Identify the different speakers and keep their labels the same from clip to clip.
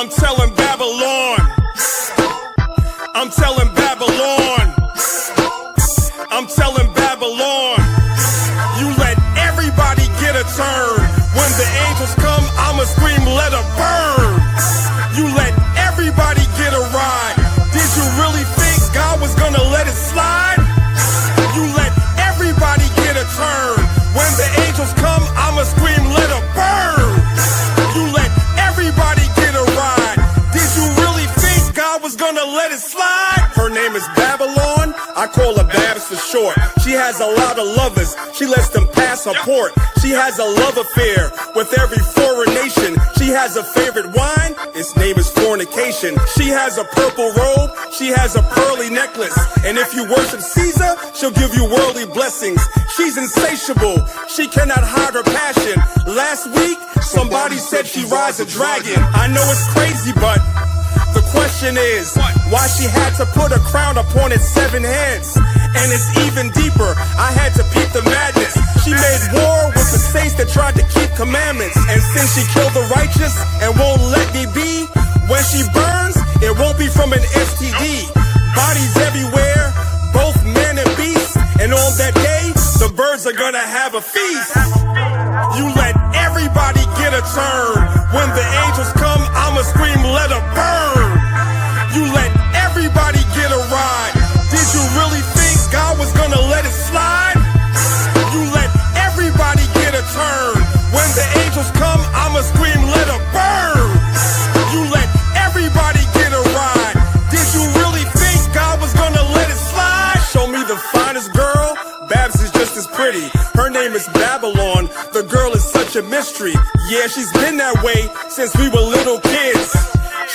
Speaker 1: I'm telling Babylon. I'm telling Babylon. I'm telling Babylon. You let everybody get a turn. When the angels come, I'ma scream, let her burn. You let everybody get a ride. Did you really think God was gonna let it slide? You let everybody get a turn. When the angels come, I'ma scream, let her burn. You let everybody get a ride. Did you really think God was gonna let it slide? Her name is Babylon. I call her Babs for short. She has a lot of lovers. She lets them pass her port. She has a love affair with every foreign nation. She has a favorite wine. Its name is fornication. She has a purple robe. She has a pearly necklace. And if you worship Caesar, she'll give you worldly blessings. She's insatiable. She cannot hide her passion. Last week, somebody said she rides a dragon. I know it's crazy, but the question is, why she had to put a crown upon its 7 heads? And it's even deeper, I had to peep the madness. She made war with the saints that tried to keep commandments. And since she killed the righteous and won't let me be, when she burns, it won't be from an STD. Bodies everywhere, both man and beast. And on that day, the birds are gonna have a feast. You let everybody get a turn. When the angels come, I'ma scream, let her burn. You let everybody get a ride. Did you really think God was gonna let it slide? You let everybody get a turn. When the angels come, I'ma scream, let her burn. You let everybody get a ride. Did you really think God was gonna let it slide? Show me the finest girl. Babs is just as pretty. Her name is Babylon. The girl is such a mystery. Yeah, she's been that way since we were little kids.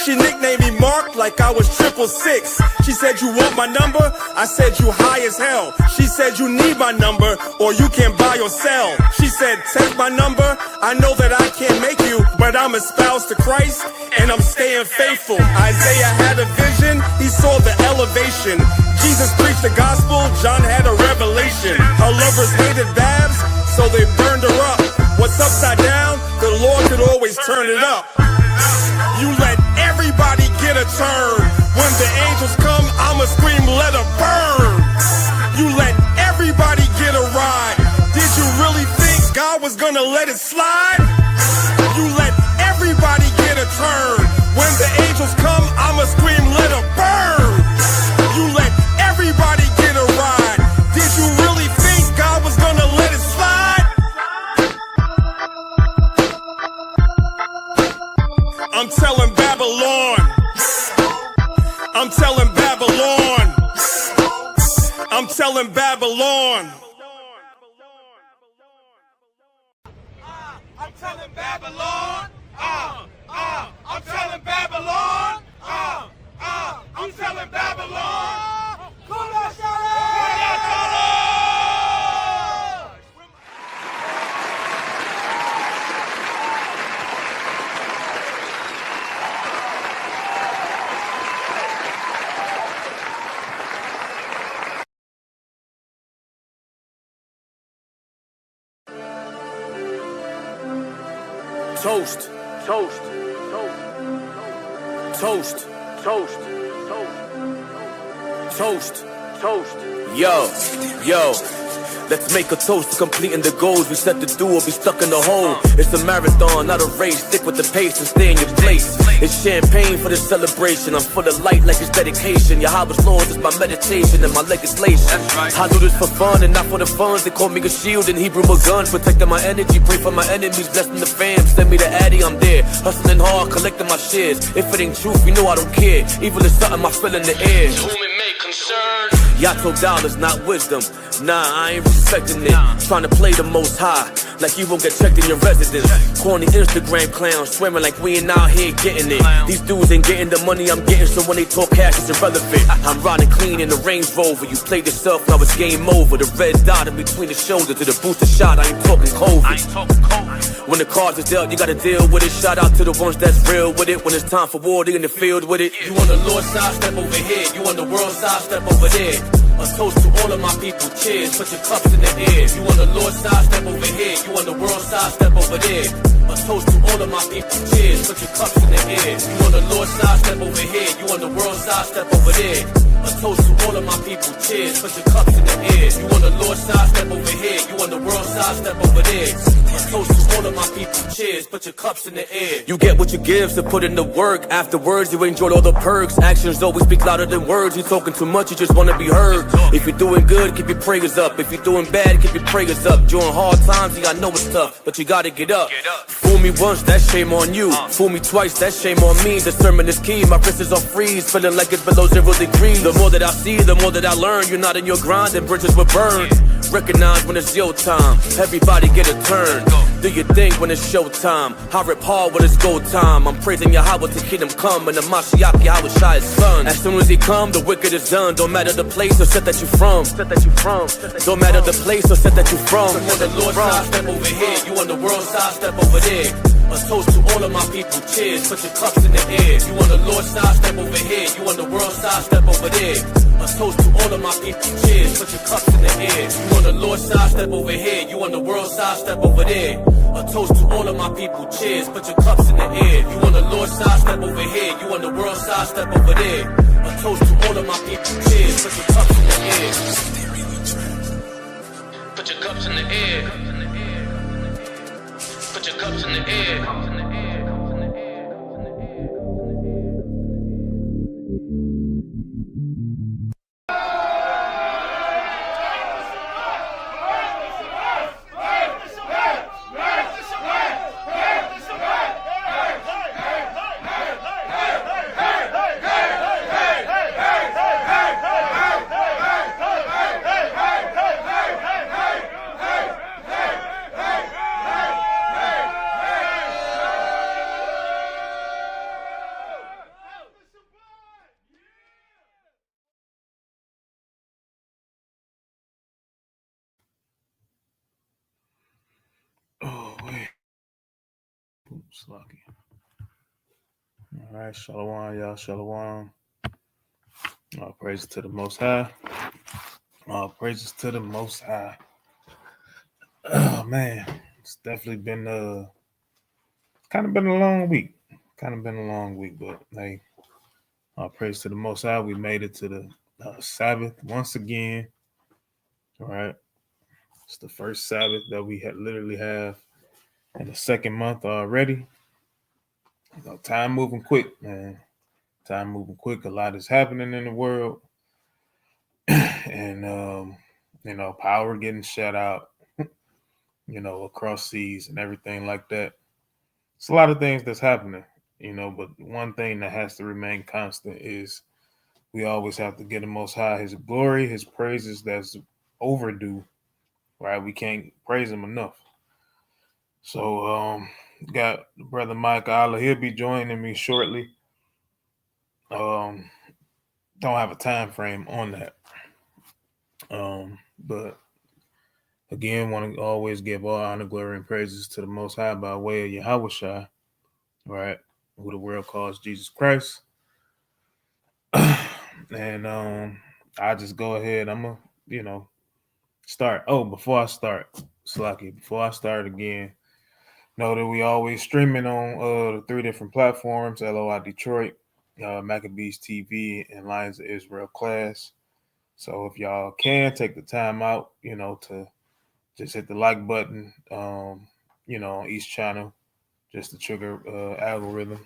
Speaker 1: She nicknamed me Mark like I was 666. She said, you want my number? I said, you high as hell. She said, you need my number or you can't buy or sell. She said, take my number. I know that I can't make you, but I'm espoused to Christ and I'm staying faithful. Isaiah had a vision. He saw the elevation. Jesus preached the gospel. John had a revelation. Her lovers hated Babs, so they burned her up. What's upside down? The Lord could always turn it up. You let everybody get a turn. When the angels come, I'ma scream, let her burn. You let everybody get a ride. Did you really think God was gonna let it slide? You let everybody get a turn. When the angels come, I'ma scream, let her burn. You let everybody get a ride. Did you really think God was gonna let it slide? I'm telling Babylon. I'm telling Babylon. I'm telling Babylon.
Speaker 2: I'm telling Babylon. I'm telling Babylon. I'm telling Babylon.
Speaker 3: Toast, toast, toast, toast, toast, toast, toast. Yo, let's make a toast for completing the goals we set to do or be stuck in the hole. It's a marathon, not a race. Stick with the pace and stay in your place. It's champagne for the celebration. I'm full of light like it's dedication. Yahweh's Lord is my meditation and my legislation. I do this for fun and not for the funds. They call me a shield in Hebrew, a gun. Protecting my energy, pray for my enemies, blessing the fam. Send me the Addy, I'm there. Hustling hard, collecting my shares. If it ain't truth, you know I don't care. Evil is something I feel in the air.
Speaker 2: Whom it may concern.
Speaker 3: Yato dollars, not wisdom. Nah, I ain't respecting it. Trying to play the most high, like you won't get checked in your residence. Corny Instagram clowns, swearing like we ain't out here getting it. These dudes ain't getting the money I'm getting, so when they talk cash, it's irrelevant. I'm riding clean in the Range Rover. You played yourself, now it's game over. The red dot in between the shoulder to the booster shot. I ain't talking COVID. When the cards is dealt, you gotta deal with it. Shout out to the ones that's real with it. When it's time for war, they in the field with it. You on the Lord's side, step over here. You on the world's side, step over there. A toast to all of my people, cheers. Put your cups in the air. You on the Lord's side, step over here. You on the world's side, step over there. A toast to all of my people, cheers. Put your cups in the air. You on the the Lord's side, step over here. You on the world side, step over there. A toast to all of my people, cheers. Put your cups in the air. You on the Lord's side, step over here. You on the world side, step over there. A toast to all of my people, cheers. Put your cups in the air. You get what you give, so put in the work. Afterwards, you enjoyed all the perks. Actions always speak louder than words. You talking too much, you just wanna be heard. If you're doing good, keep your prayers up. If you're doing bad, keep your prayers up. During hard times, yeah, I know it's tough, but you gotta get up. Fool me once, that's shame on you. Fool me twice, that's shame on me. Discernment is key, my wrist is on freeze. Feeling like it's below 0 degrees. The more that I see, the more that I learn. You're not in your grind, and bridges will burn. Recognize when it's your time. Everybody get a turn. Do your thing when it's showtime. I rip hard when it's go time. I'm praising Yahweh to kingdom come. And the Mashiach Yahweh Shai is son. As soon as he come, the wicked is done. Don't matter the place or set that you from. Don't matter the place or set that you from. You on the Lord's side, step over here. You on the world side, step over there. A toast to all of my people, cheers. Put your cups in the air. You on the Lord's side, step over here. You on the world side, step over there. A toast to all of my people, cheers. Put your cups in the air. You on the Lord's side, step over here. You on the world side, step over there. A toast to all of my people, cheers. Put your cups in the air. You on the Lord's side, step over here. You on the world side, step over there. A toast to all of my people, cheers. Put your cups in the air. Put your cups in the air. Put your cups in the air.
Speaker 4: Oh, wait. Oops, lucky. All right, shalom, y'all, shalom. All praises to the Most High. All praises to the Most High. Oh, man, it's definitely been kind of been a long week. But hey, all praise to the Most High. We made it to the Sabbath once again. All right, it's the first Sabbath that we literally have in the second month already. You know, time moving quick, man. Time moving quick. A lot is happening in the world. And, power getting shut out, across seas and everything like that. It's a lot of things that's happening, but one thing that has to remain constant is we always have to give the Most High his glory, his praises that's overdue, right? We can't praise him enough. So, got Brother Mike Allah. He'll be joining me shortly. Don't have a time frame on that. But again, want to always give all honor, glory, and praises to the Most High by way of Yahweh Shai, right? Who the world calls Jesus Christ. And I just go ahead. I'm gonna, start. Oh, before I start, Slacky, before I start again, know that we always streaming on the 3 different platforms: LOI Detroit, Maccabees TV, and Lions of Israel Class. So if y'all can take the time out, to just hit the like button, on each channel, just to trigger algorithm,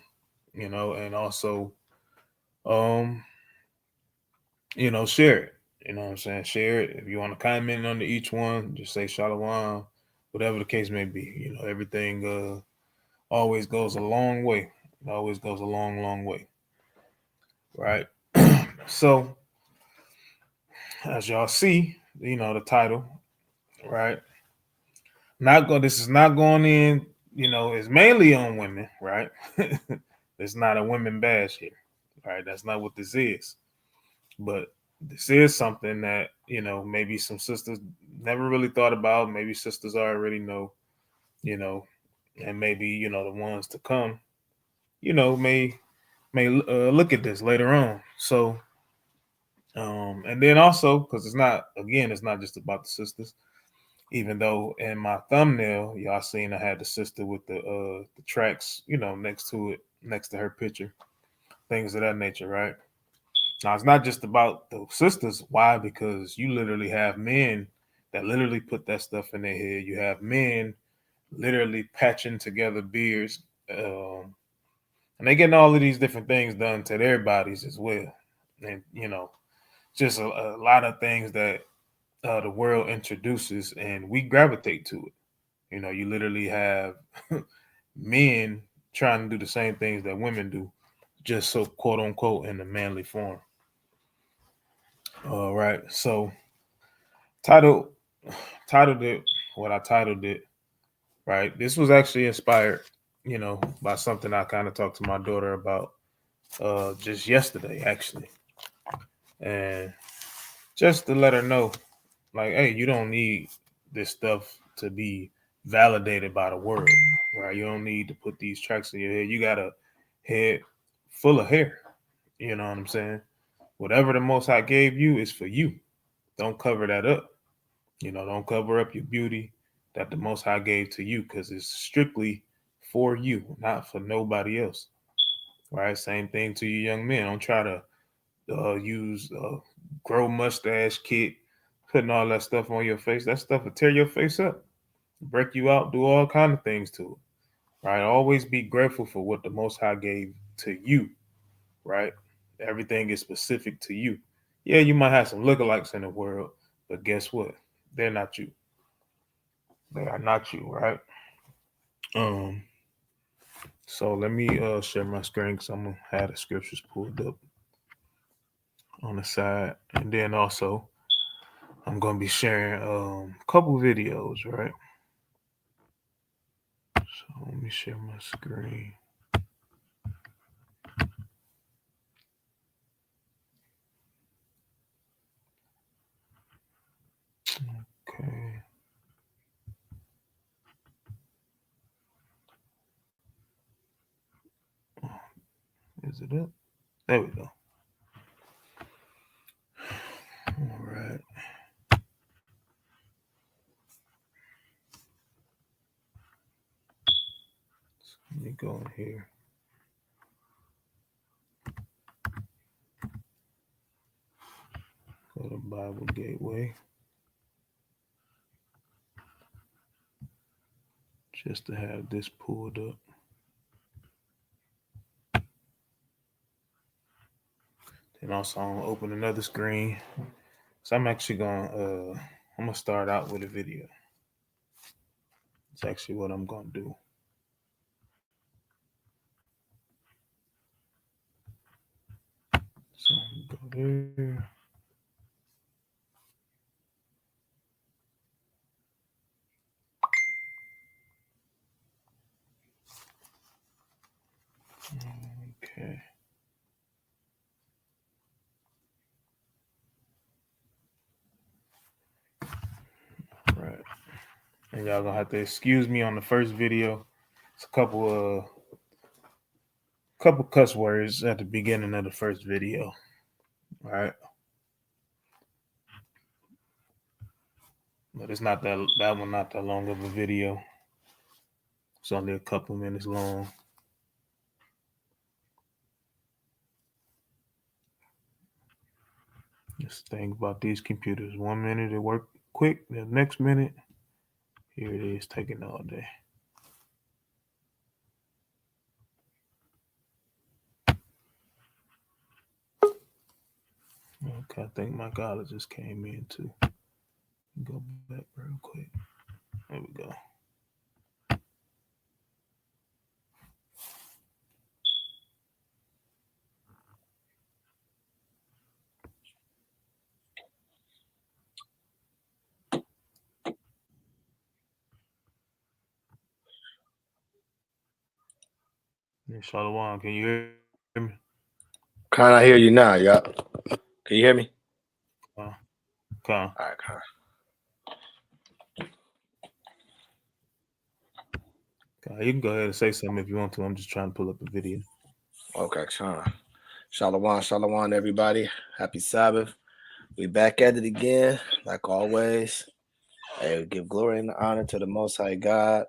Speaker 4: and also, share it. You know what I'm saying? Share it. If you want to comment under each one, just say shalom, whatever the case may be. Everything always goes a long way. It always goes a long, long way. Right? So, as y'all see, the title, right? This is not going in, it's mainly on women, right? It's not a women bash here, right? That's not what this is. But this is something that, maybe some sisters never really thought about. Maybe sisters already know, and maybe, the ones to come, may look at this later on. So, and then also, because it's not just about the sisters, even though in my thumbnail, y'all seen I had the sister with the tracks, next to her picture. things of that nature, right? Now, it's not just about the sisters. Why? Because you literally have men that literally put that stuff in their head. You have men literally patching together beards, and they getting all of these different things done to their bodies as well. And, just a lot of things that the world introduces and we gravitate to it. You literally have men trying to do the same things that women do, just so quote unquote in the manly form. All right. So titled it what I titled it, right? This was actually inspired, by something I kind of talked to my daughter about just yesterday, actually. And just to let her know, like, hey, you don't need this stuff to be validated by the world, right? You don't need to put these tracks in your head. You got a head full of hair. You know what I'm saying? Whatever the Most High gave you is for you. Don't cover that up. Don't cover up your beauty that the Most High gave to you, because it's strictly for you, not for nobody else. Right? Same thing to you young men. Don't try to use grow mustache kit, putting all that stuff on your face. That stuff will tear your face up, break you out, do all kind of things to it. Right? Always be grateful for what the Most High gave to you. Right? Everything is specific to you. Yeah, you might have some lookalikes in the world, but guess what? They're not you. They are not you, right? So let me share my screen because I'm gonna have the scriptures pulled up on the side, and then also I'm gonna be sharing a couple videos, right? So let me share my screen. Okay. Is it up? There we go. All right. So let me go in here. Go to Bible Gateway. Just to have this pulled up. Then also I'm gonna open another screen. So I'm actually gonna start out with a video. It's actually what I'm gonna do. So go there. Okay. Right. And y'all gonna have to excuse me on the first video. It's a couple cuss words at the beginning of the first video. All right. But it's not that one not that long of a video. It's only a couple minutes long. Just think about these computers. 1 minute it work quick, the next minute, here it is taking all day. Okay, I think my collar just came in too. Go back real quick. There we go. Shalom, can you hear me?
Speaker 5: Can I hear you now? Yeah. Can you hear me?
Speaker 4: Come.
Speaker 5: All right, Con.
Speaker 4: You can go ahead and say something if you want to. I'm just trying to pull up the video.
Speaker 5: Okay, Con. Shalom, everybody. Happy Sabbath. We back at it again, like always. Hey, we give glory and honor to the Most High God.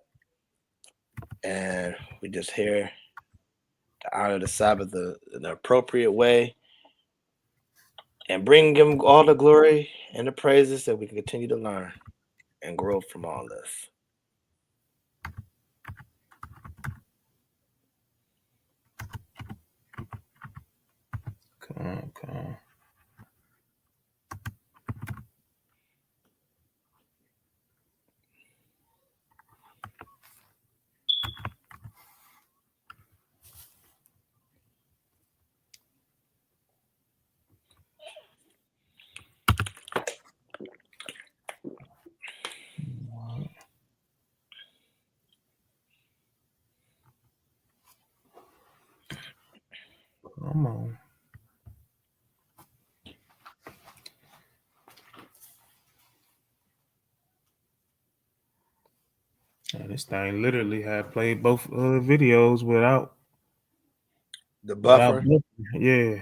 Speaker 5: And we just here to honor the Sabbath in the appropriate way, and bring him all the glory and the praises that we can continue to learn and grow from all this.
Speaker 4: Come on. Come on. And this thing literally had played both videos without
Speaker 5: The buffer.
Speaker 4: Yeah.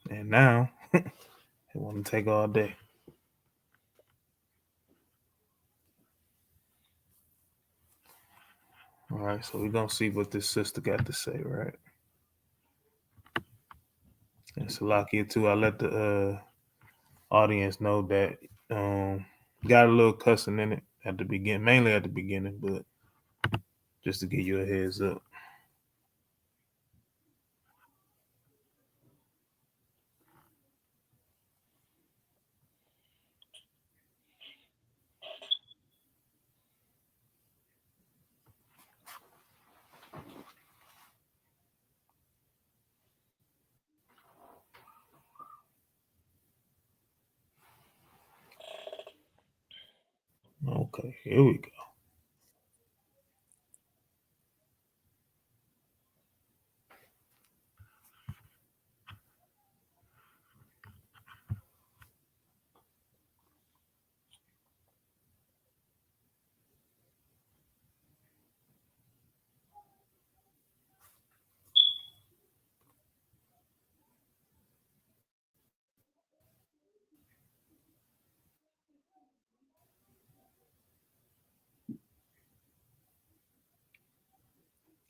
Speaker 4: And now it want to take all day. All right, so we're gonna see what this sister got to say, right? And Salakia too, I let the audience know that got a little cussing in it at the beginning, mainly at the beginning, but just to give you a heads up. Okay, here we go.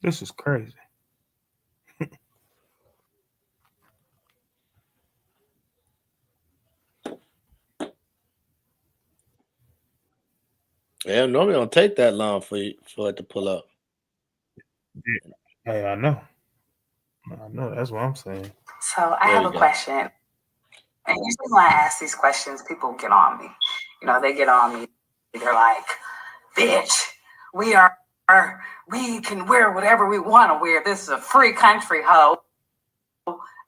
Speaker 4: This is crazy.
Speaker 5: Yeah, normally don't take that long for it to pull up.
Speaker 4: Hey, I know. That's what I'm saying.
Speaker 6: So I have a question. And usually when I ask these questions, people get on me. You know, they get on me. They're like, bitch, we can wear whatever we want to wear. This is a free country, ho.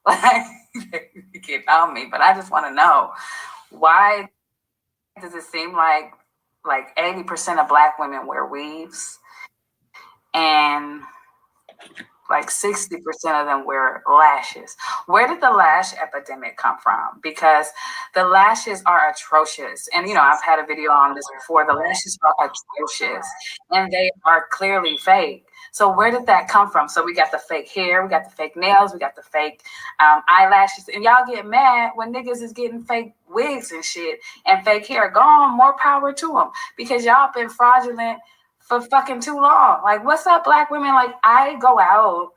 Speaker 6: Like, they get on me. But I just want to know, why does it seem like 80% of Black women wear weaves and like 60% of them wear lashes? Where did the lash epidemic come from? Because the lashes are atrocious. And, you know, I've had a video on this before. The lashes are atrocious and they are clearly fake. So where did that come from? So we got the fake hair, we got the fake nails, we got the fake eyelashes. And y'all get mad when niggas is getting fake wigs and shit and fake hair. Go on, more power to them, because y'all been fraudulent for fucking too long. Like, what's up, Black women? Like, I go out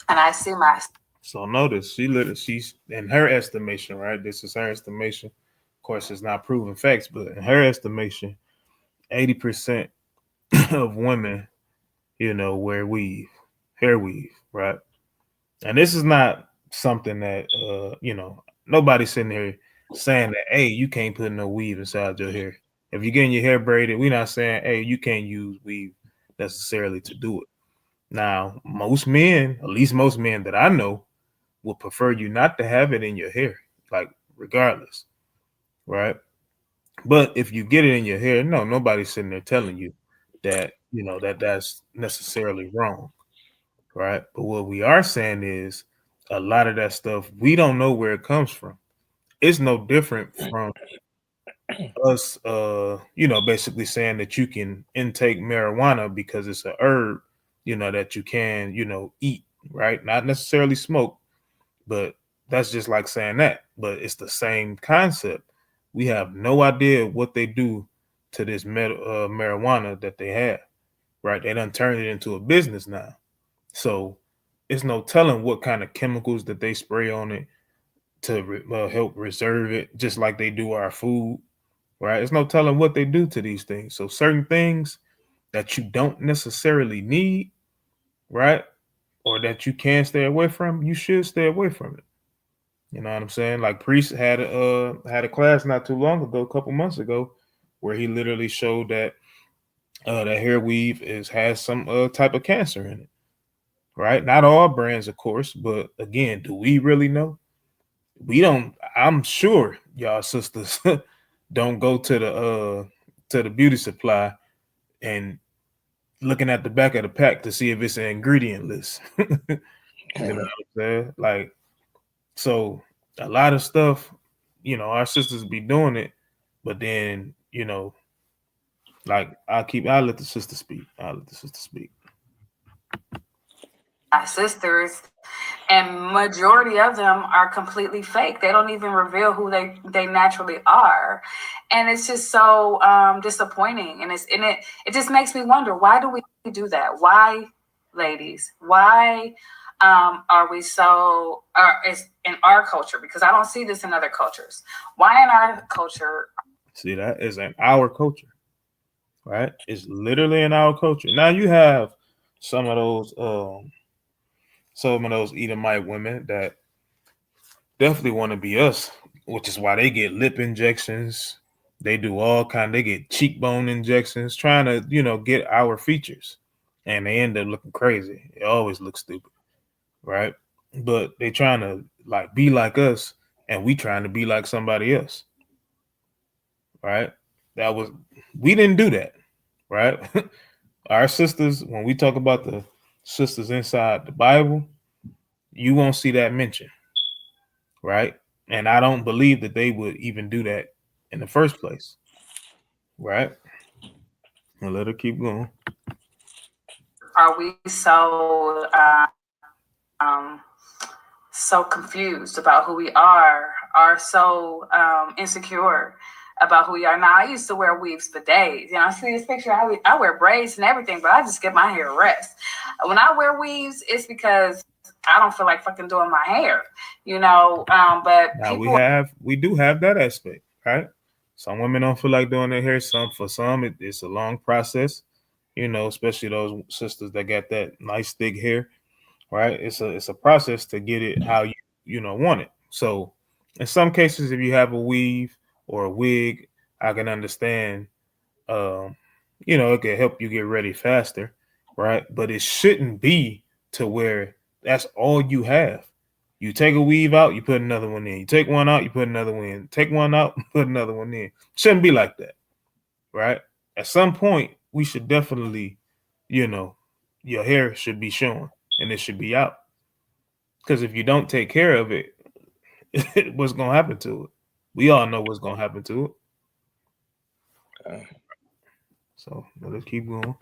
Speaker 6: and I see my.
Speaker 4: So notice she's in her estimation, right? This is her estimation. Of course, it's not proven facts, but in her estimation, 80% of women, you know, wear hair weave, right? And this is not something that you know, nobody's sitting here saying that, hey, you can't put no weave inside your hair. If you're getting your hair braided, we're not saying, hey, you can't use weave necessarily to do it. Now, most men, at least most men that I know, would prefer you not to have it in your hair, like regardless, right? But if you get it in your hair, no, nobody's sitting there telling you that, you know, that's necessarily wrong, right? But what we are saying is a lot of that stuff, we don't know where it comes from. It's no different from us, you know, basically saying that you can intake marijuana because it's a herb, you know, that you can, you know, eat, right? Not necessarily smoke, but that's just like saying that. But it's the same concept. We have no idea what they do to this marijuana that they have, right? They done turned it into a business now. So it's no telling what kind of chemicals that they spray on it to help reserve it, just like they do our food, right? It's no telling what they do to these things. So certain things that you don't necessarily need, right, or that you can stay away from, you should stay away from it. You know what I'm saying? Like Priest had a class not too long ago, a couple months ago, where he literally showed that that hair weave has some type of cancer in it, right? Not all brands, of course, but again, do we really know? We don't. I'm sure y'all sisters don't go to the beauty supply and looking at the back of the pack to see if it's an ingredient list. You know what I'm saying? Like, so a lot of stuff, you know, our sisters be doing it, but then, you know, like I'll let the sister speak.
Speaker 6: My sisters, and majority of them are completely fake. They don't even reveal who they naturally are, and it's just so disappointing. And it just makes me wonder, why do we do that? Why, ladies? Why are we so? It's in our culture, because I don't see this in other cultures. Why in our culture?
Speaker 4: See, that is in our culture, right? It's literally in our culture. Now you have some of those Edomite women that definitely want to be us, which is why they get lip injections. They do they get cheekbone injections, trying to, you know, get our features, and they end up looking crazy. It always looks stupid, right? But they trying to like be like us, and we trying to be like somebody else, right? We didn't do that, right? Our sisters, when we talk about the sisters inside the Bible, you won't see that mentioned, right? And I don't believe that they would even do that in the first place, right? Well, let her keep going.
Speaker 6: Are we so so confused about who we are so insecure about who we are? Now, I used to wear weaves for days. You know, I see this picture, I wear braids and everything, but I just give my hair a rest. When I wear weaves, it's because I don't feel like fucking doing my hair, you know. But
Speaker 4: now we do have that aspect, right? Some women don't feel like doing their hair. For some, it's a long process, you know, especially those sisters that got that nice thick hair, right? It's a process to get it how you know want it. So in some cases, if you have a weave or a wig, I can understand. You know, it can help you get ready faster, right? But it shouldn't be to where that's all you have. You take a weave out, you put another one in. You take one out, you put another one in. Take one out, put another one in. Shouldn't be like that, right? At some point, we should definitely, you know, your hair should be showing and it should be out. Because if you don't take care of it, what's going to happen to it? We all know what's going to happen to it. So let's keep going.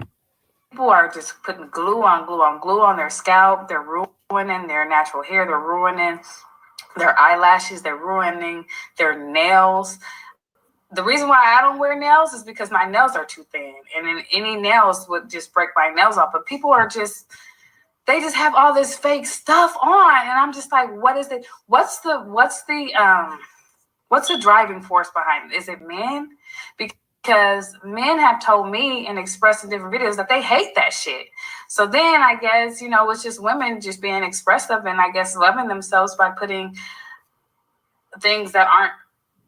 Speaker 6: People are just putting glue on their scalp. They're ruining their natural hair. They're ruining their eyelashes. They're ruining their nails. The reason why I don't wear nails is because my nails are too thin, and then any nails would just break my nails off. But people are they just have all this fake stuff on, and I'm just like, what is it? What's the driving force behind it? Is it men? Because men have told me and expressed in different videos that they hate that shit. So then I guess, you know, it's just women just being expressive and I guess loving themselves by putting things that aren't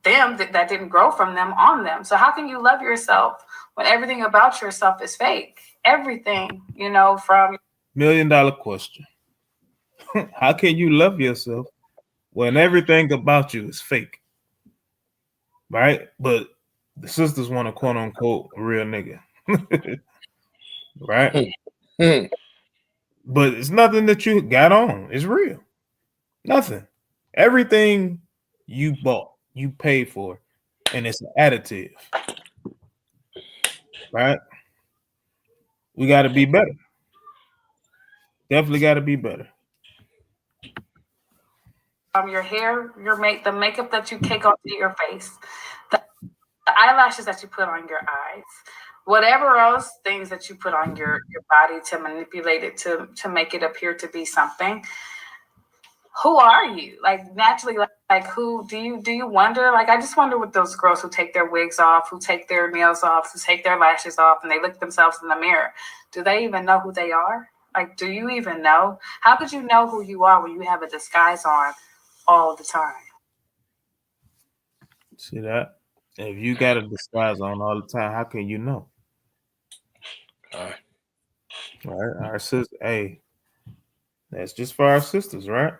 Speaker 6: them, that didn't grow from them, on them. So how can you love yourself when everything about yourself is fake? Everything, you know, from...
Speaker 4: $1 million question. How can you love yourself when everything about you is fake? Right? But the sisters want a quote unquote real nigga. Right? But it's nothing that you got on. It's real. Nothing. Everything you bought, you paid for, and it's an additive. Right? We got to be better. Definitely got to be better.
Speaker 6: Your hair, the makeup that you take onto your face, the eyelashes that you put on your eyes, whatever else things that you put on your body to manipulate it to make it appear to be something. Who are you? Like naturally, like who do you wonder? Like I just wonder with those girls who take their wigs off, who take their nails off, who take their lashes off, and they look themselves in the mirror. Do they even know who they are? Like, do you even know? How could you know who you are when you have a disguise on all the time?
Speaker 4: See that? If you got a disguise on all the time, how can you know?
Speaker 5: All
Speaker 4: Right? Our sister, hey, that's just for our sisters, right?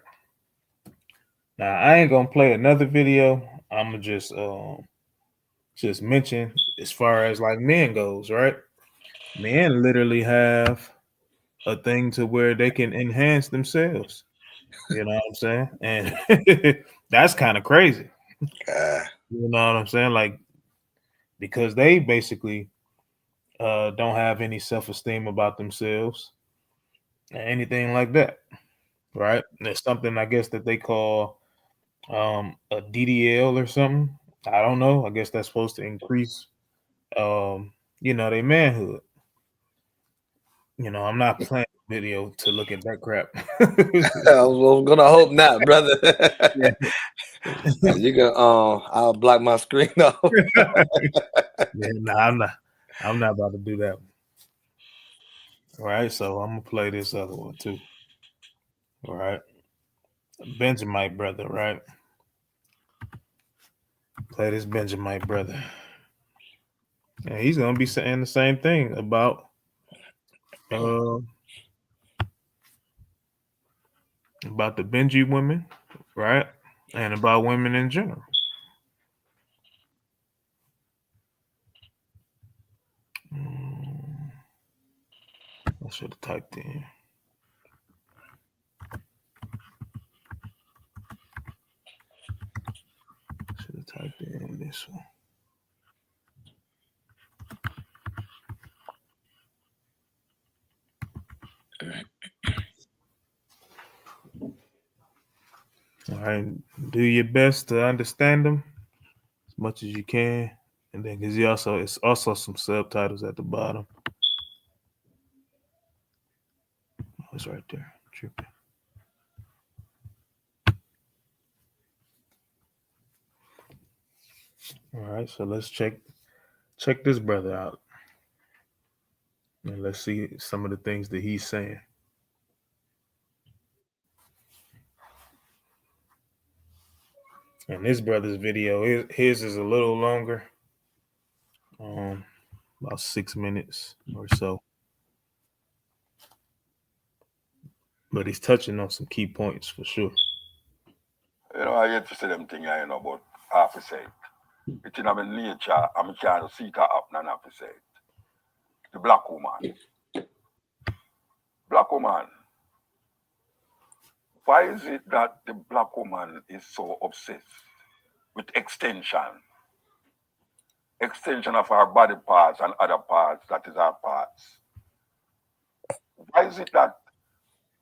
Speaker 4: Now I ain't gonna play another video. I'm gonna just mention as far as like men goes, right? Men literally have a thing to where they can enhance themselves. You know what I'm saying? And that's kind of crazy. You know what I'm saying? Like because they basically don't have any self-esteem about themselves, anything like that, right? And it's something I guess that they call a DDL or something. I don't know. I guess that's supposed to increase, their manhood. I'm not playing video to look at that crap.
Speaker 5: I was gonna hope not, brother.
Speaker 4: Yeah.
Speaker 5: You can I'll block my screen off.
Speaker 4: Yeah, nah, I'm not about to do that. All right, so I'm gonna play this other one too. All right, Benjamite brother, right? Play this Benjamite brother. And he's gonna be saying the same thing about the Benji women, right? And about women in general. I should have typed in. Should have typed in this one. All right, do your best to understand them as much as you can, and then because it's also some subtitles at the bottom. Oh, it's right there. Tripping. All right, so let's check this brother out, and let's see some of the things that he's saying. And this brother's video, his is a little longer, about 6 minutes or so, but he's touching on some key points for sure.
Speaker 7: I hate to say them thing, but I have to say it. It's in my nature, I'm trying to see it up and I have to say it. The black woman. Black woman. Why is it that the black woman is so obsessed with extension? Extension of our body parts and other parts, that is our parts. Why is it that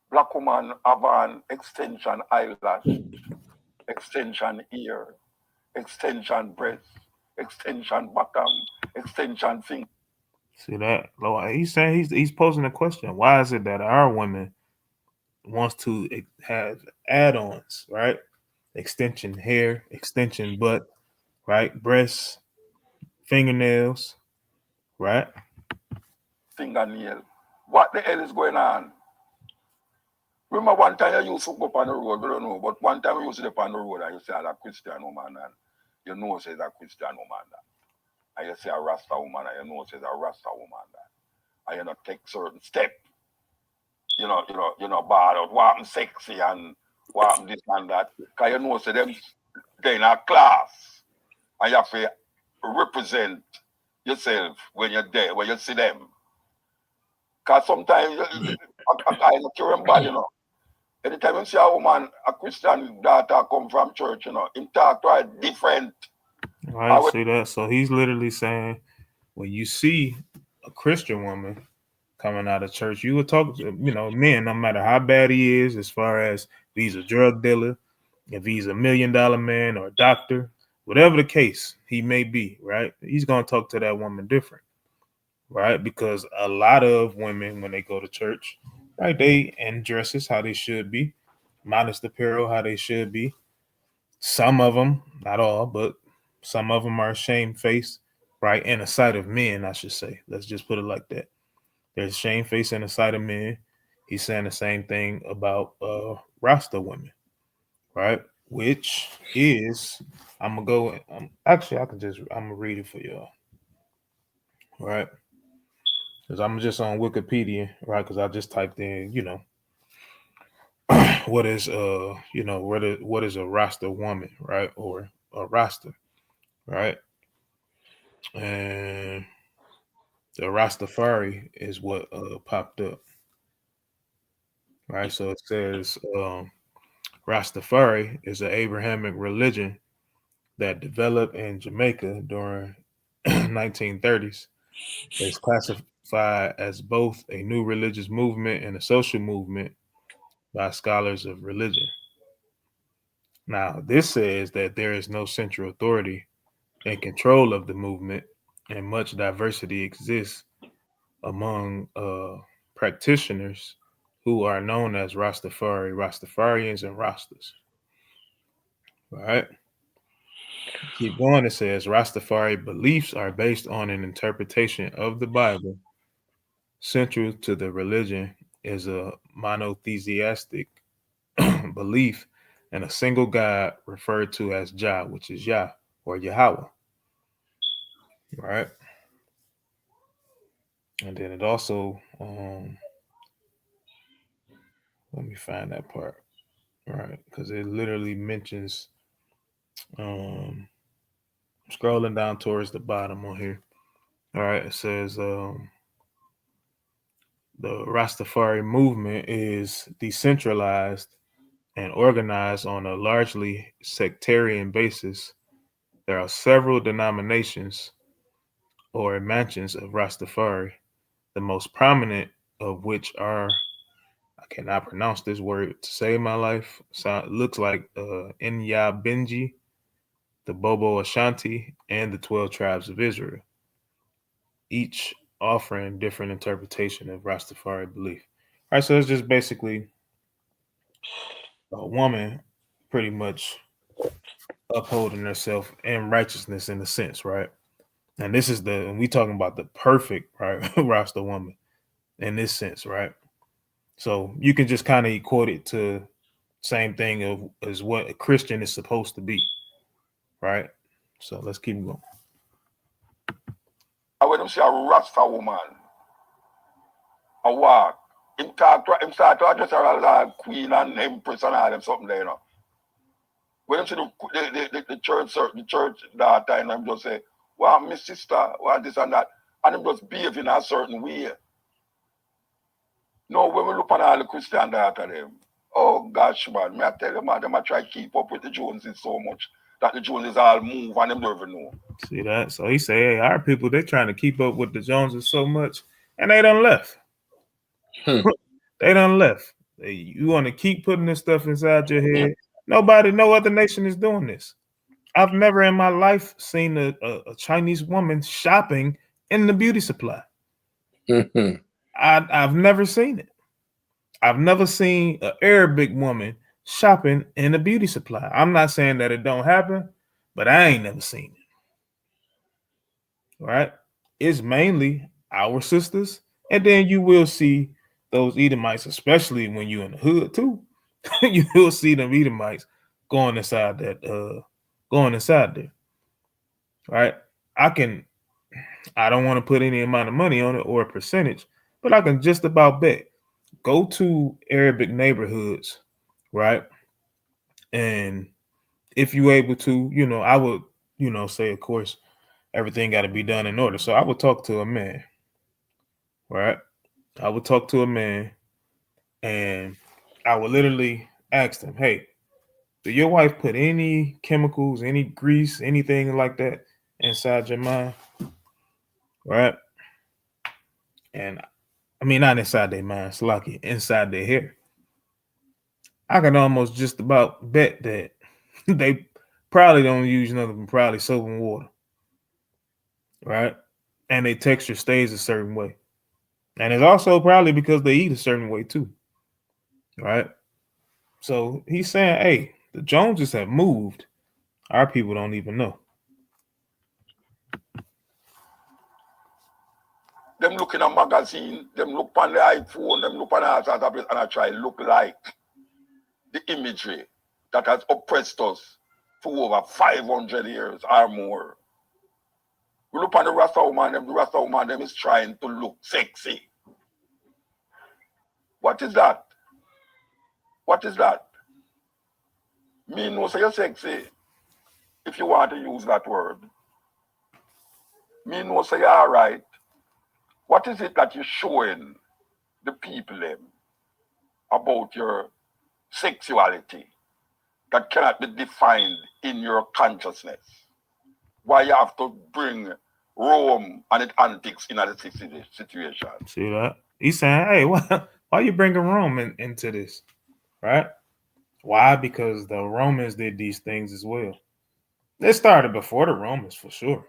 Speaker 7: black woman have an extension eyelash, extension ear, extension breast, extension bottom, extension finger?
Speaker 4: See that? He's saying he's posing a question. Why is it that our women wants to have add-ons, right? Extension hair, extension butt, right? Breasts, fingernails, right?
Speaker 7: Fingernail. What the hell is going on? Remember one time you used to go up on the road, I don't know, but one time you used to go up on the road and you say a Christian woman and you know says a Christian woman that. And you say a Rasta woman and you know says a Rasta woman that. And you not take certain step. You know, bad out, walking sexy and walking this and that. Because you know say them they in a class. And you have to represent yourself when you're there, when you see them. Because sometimes I remember, anytime you see a woman, a Christian daughter come from church, him talk to her different.
Speaker 4: I see that. So he's literally saying when you see a Christian woman coming out of church, you would talk to, men, no matter how bad he is, as far as if he's a drug dealer, if he's $1 million man or a doctor, whatever the case he may be, right? He's going to talk to that woman different. right? Because a lot of women, when they go to church, right, they in dresses how they should be, modest apparel how they should be. Some of them, not all, but some of them are shamefaced, right, in the sight of men, I should say. Let's just put it like that. There's shamefaced in the sight of men. He's saying the same thing about Rasta women, right? Which is, I'm gonna go. Actually, I'm gonna read it for y'all, right? Because I'm just on Wikipedia, right? Because I just typed in, what is what is a Rasta woman, right? Or a Rasta, right? And the Rastafari is what popped up, right? So it says Rastafari is an Abrahamic religion that developed in Jamaica during 1930s. It's classified as both a new religious movement and a social movement by scholars of religion. Now, this says that there is no central authority and control of the movement, and much diversity exists among practitioners who are known as Rastafari, Rastafarians, and Rastas. All right. Keep going. It says Rastafari beliefs are based on an interpretation of the Bible. Central to the religion is a monotheistic belief in a single God referred to as Jah, which is Yah or Yahweh. Right. And then it also, let me find that part. Right. Because it literally mentions, scrolling down towards the bottom on here. All right. It says, the Rastafari movement is decentralized and organized on a largely sectarian basis. There are several denominations or mansions of Rastafari, the most prominent of which are, I cannot pronounce this word to save my life. So it looks like Inya Benji, the Bobo Ashanti, and the 12 tribes of Israel, each offering different interpretation of Rastafari belief. All right, so it's just basically a woman pretty much upholding herself in righteousness in a sense, right? And this is and we talking about the perfect, right, Rasta woman in this sense, right? So you can just kind of equate it to same thing as what a Christian is supposed to be, right? So let's keep going.
Speaker 7: I want them see a Rasta woman, a walk. Him start to address her as a queen and empress and all them something there, When them see the church that time, them just say, "Wow, my sister, wow, this and that," and them just behave in a certain way. No, when we look on all the Christian daughter them, oh gosh, man, I tell you, man, them I try to keep up with the Joneses so much that the Joneses all move and them don't even know.
Speaker 4: See that? So he say, hey, our people, they're trying to keep up with the Joneses so much, and they done left. They done left. You want to keep putting this stuff inside your head? Nobody, no other nation is doing this. I've never in my life seen a Chinese woman shopping in the beauty supply. I've never seen it. I've never seen an Arabic woman shopping in a beauty supply. I'm not saying that it don't happen, but I ain't never seen it. Right? It's mainly our sisters, and then you will see those Edomites, especially when you're in the hood too. You will see them Edomites going inside there. Right? I don't want to put any amount of money on it or a percentage, but I can just about bet. Go to Arabic neighborhoods, right? And if you're able to, I would, say, of course, everything got to be done in order. So I would talk to a man, right? I would talk to a man and I would literally ask them, hey, do your wife put any chemicals, any grease, anything like that inside your mind? Right? And I mean, not inside their mind, it's lucky, inside their hair. I can almost just about bet that they probably don't use nothing but probably soap and water. Right? and their texture stays a certain way. And it's also probably because they eat a certain way too. Right? So he's saying, hey, the Joneses have moved. Our people don't even know.
Speaker 7: Them look in a magazine, them look on the iPhone, them look on the tablet, and I try to look like the imagery that has oppressed us for over 500 years or more. We look on the Rasta woman, the Rasta woman them is trying to look sexy. What is that? What is that? Me know say you're sexy if you want to use that word. Me know say you're all right. What is it that you're showing the people them about your sexuality that cannot be defined in your consciousness? Why you have to bring Rome and its antics in a situation?
Speaker 4: See that? He's saying, hey, why are you bringing Rome into this? Right? Why? Because the Romans did these things as well. It started before the Romans for sure.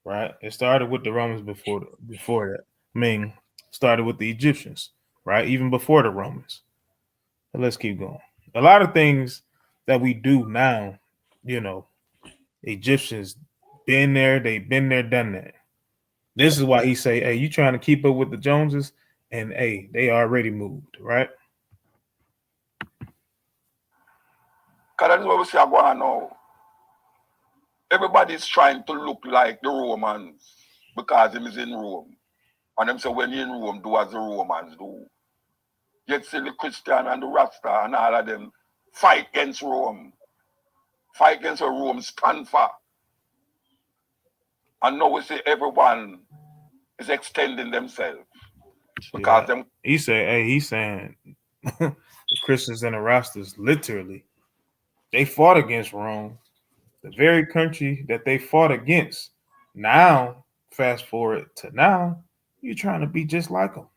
Speaker 4: Right? It started with the Romans before that. I mean, started with the Egyptians, right? Even before the Romans. But let's keep going. A lot of things that we do now, you know, Egyptians been there, they've been there, done that. This is why he say, hey, you trying to keep up with the Joneses? And hey, they already moved, right?
Speaker 7: Because that is what we see going now. Everybody's trying to look like the Romans because him is in Rome. And them say when you're in Rome, do as the Romans do. Yet see the Christian and the Rasta and all of them fight against Rome. Fight against what Rome stand for. And now we see everyone is extending themselves. Because them
Speaker 4: he said, hey, he's saying the Christians and the Rastas literally, they fought against Rome. The very country that they fought against. Now, fast forward to now, you're trying to be just like them.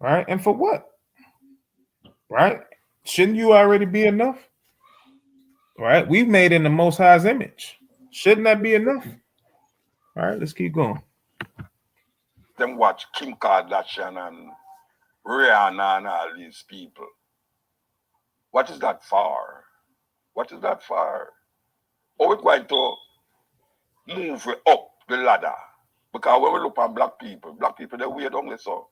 Speaker 4: Right? And for what? Right? Shouldn't you already be enough? Right? We've made in the Most High's image. Shouldn't that be enough? All right, let's keep going.
Speaker 7: Them watch Kim Kardashian and Rihanna and all these people. What is that for? What is that for? Are we going to move up the ladder? Because when we look at black people, they weird only so.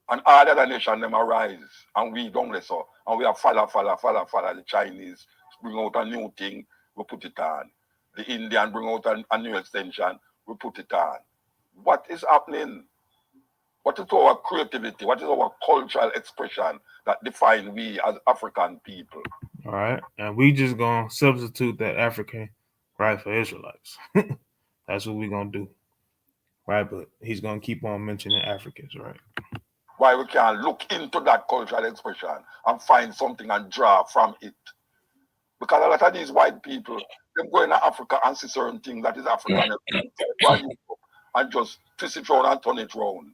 Speaker 7: And all the other nations, them arise, and we don't let so. And we are follow. The Chinese bring out a new thing, we put it on. The Indian bring out a new extension, we put it on. What is happening? What is our creativity? What is our cultural expression that define we as African people?
Speaker 4: All right. And we just going to substitute that African right for Israelites. That's what we're going to do. Right. But he's going to keep on mentioning Africans, right?
Speaker 7: Why we can't look into that cultural expression and find something and draw from it. Because a lot of these white people, them go into Africa and see certain things that is African and just twist it around and turn it around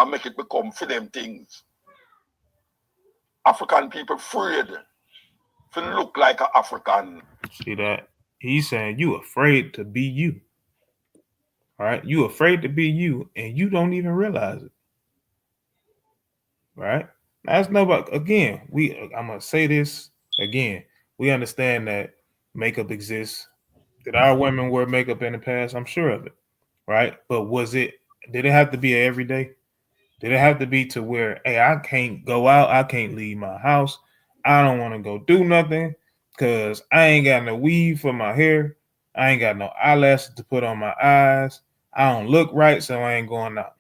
Speaker 7: and make it become for them things. African people afraid to look like an African.
Speaker 4: See that? He's saying you afraid to be you. All right? You afraid to be you and you don't even realize it. Right? That's nobody. Again, I'm going to say this again. We understand that makeup exists. Did our women wear makeup in the past? I'm sure of it. Right? But did it have to be every day? Did it have to be to where, hey, I can't go out, I can't leave my house, I don't want to go do nothing because I ain't got no weave for my hair, I ain't got no eyelashes to put on my eyes, I don't look right, so I ain't going out.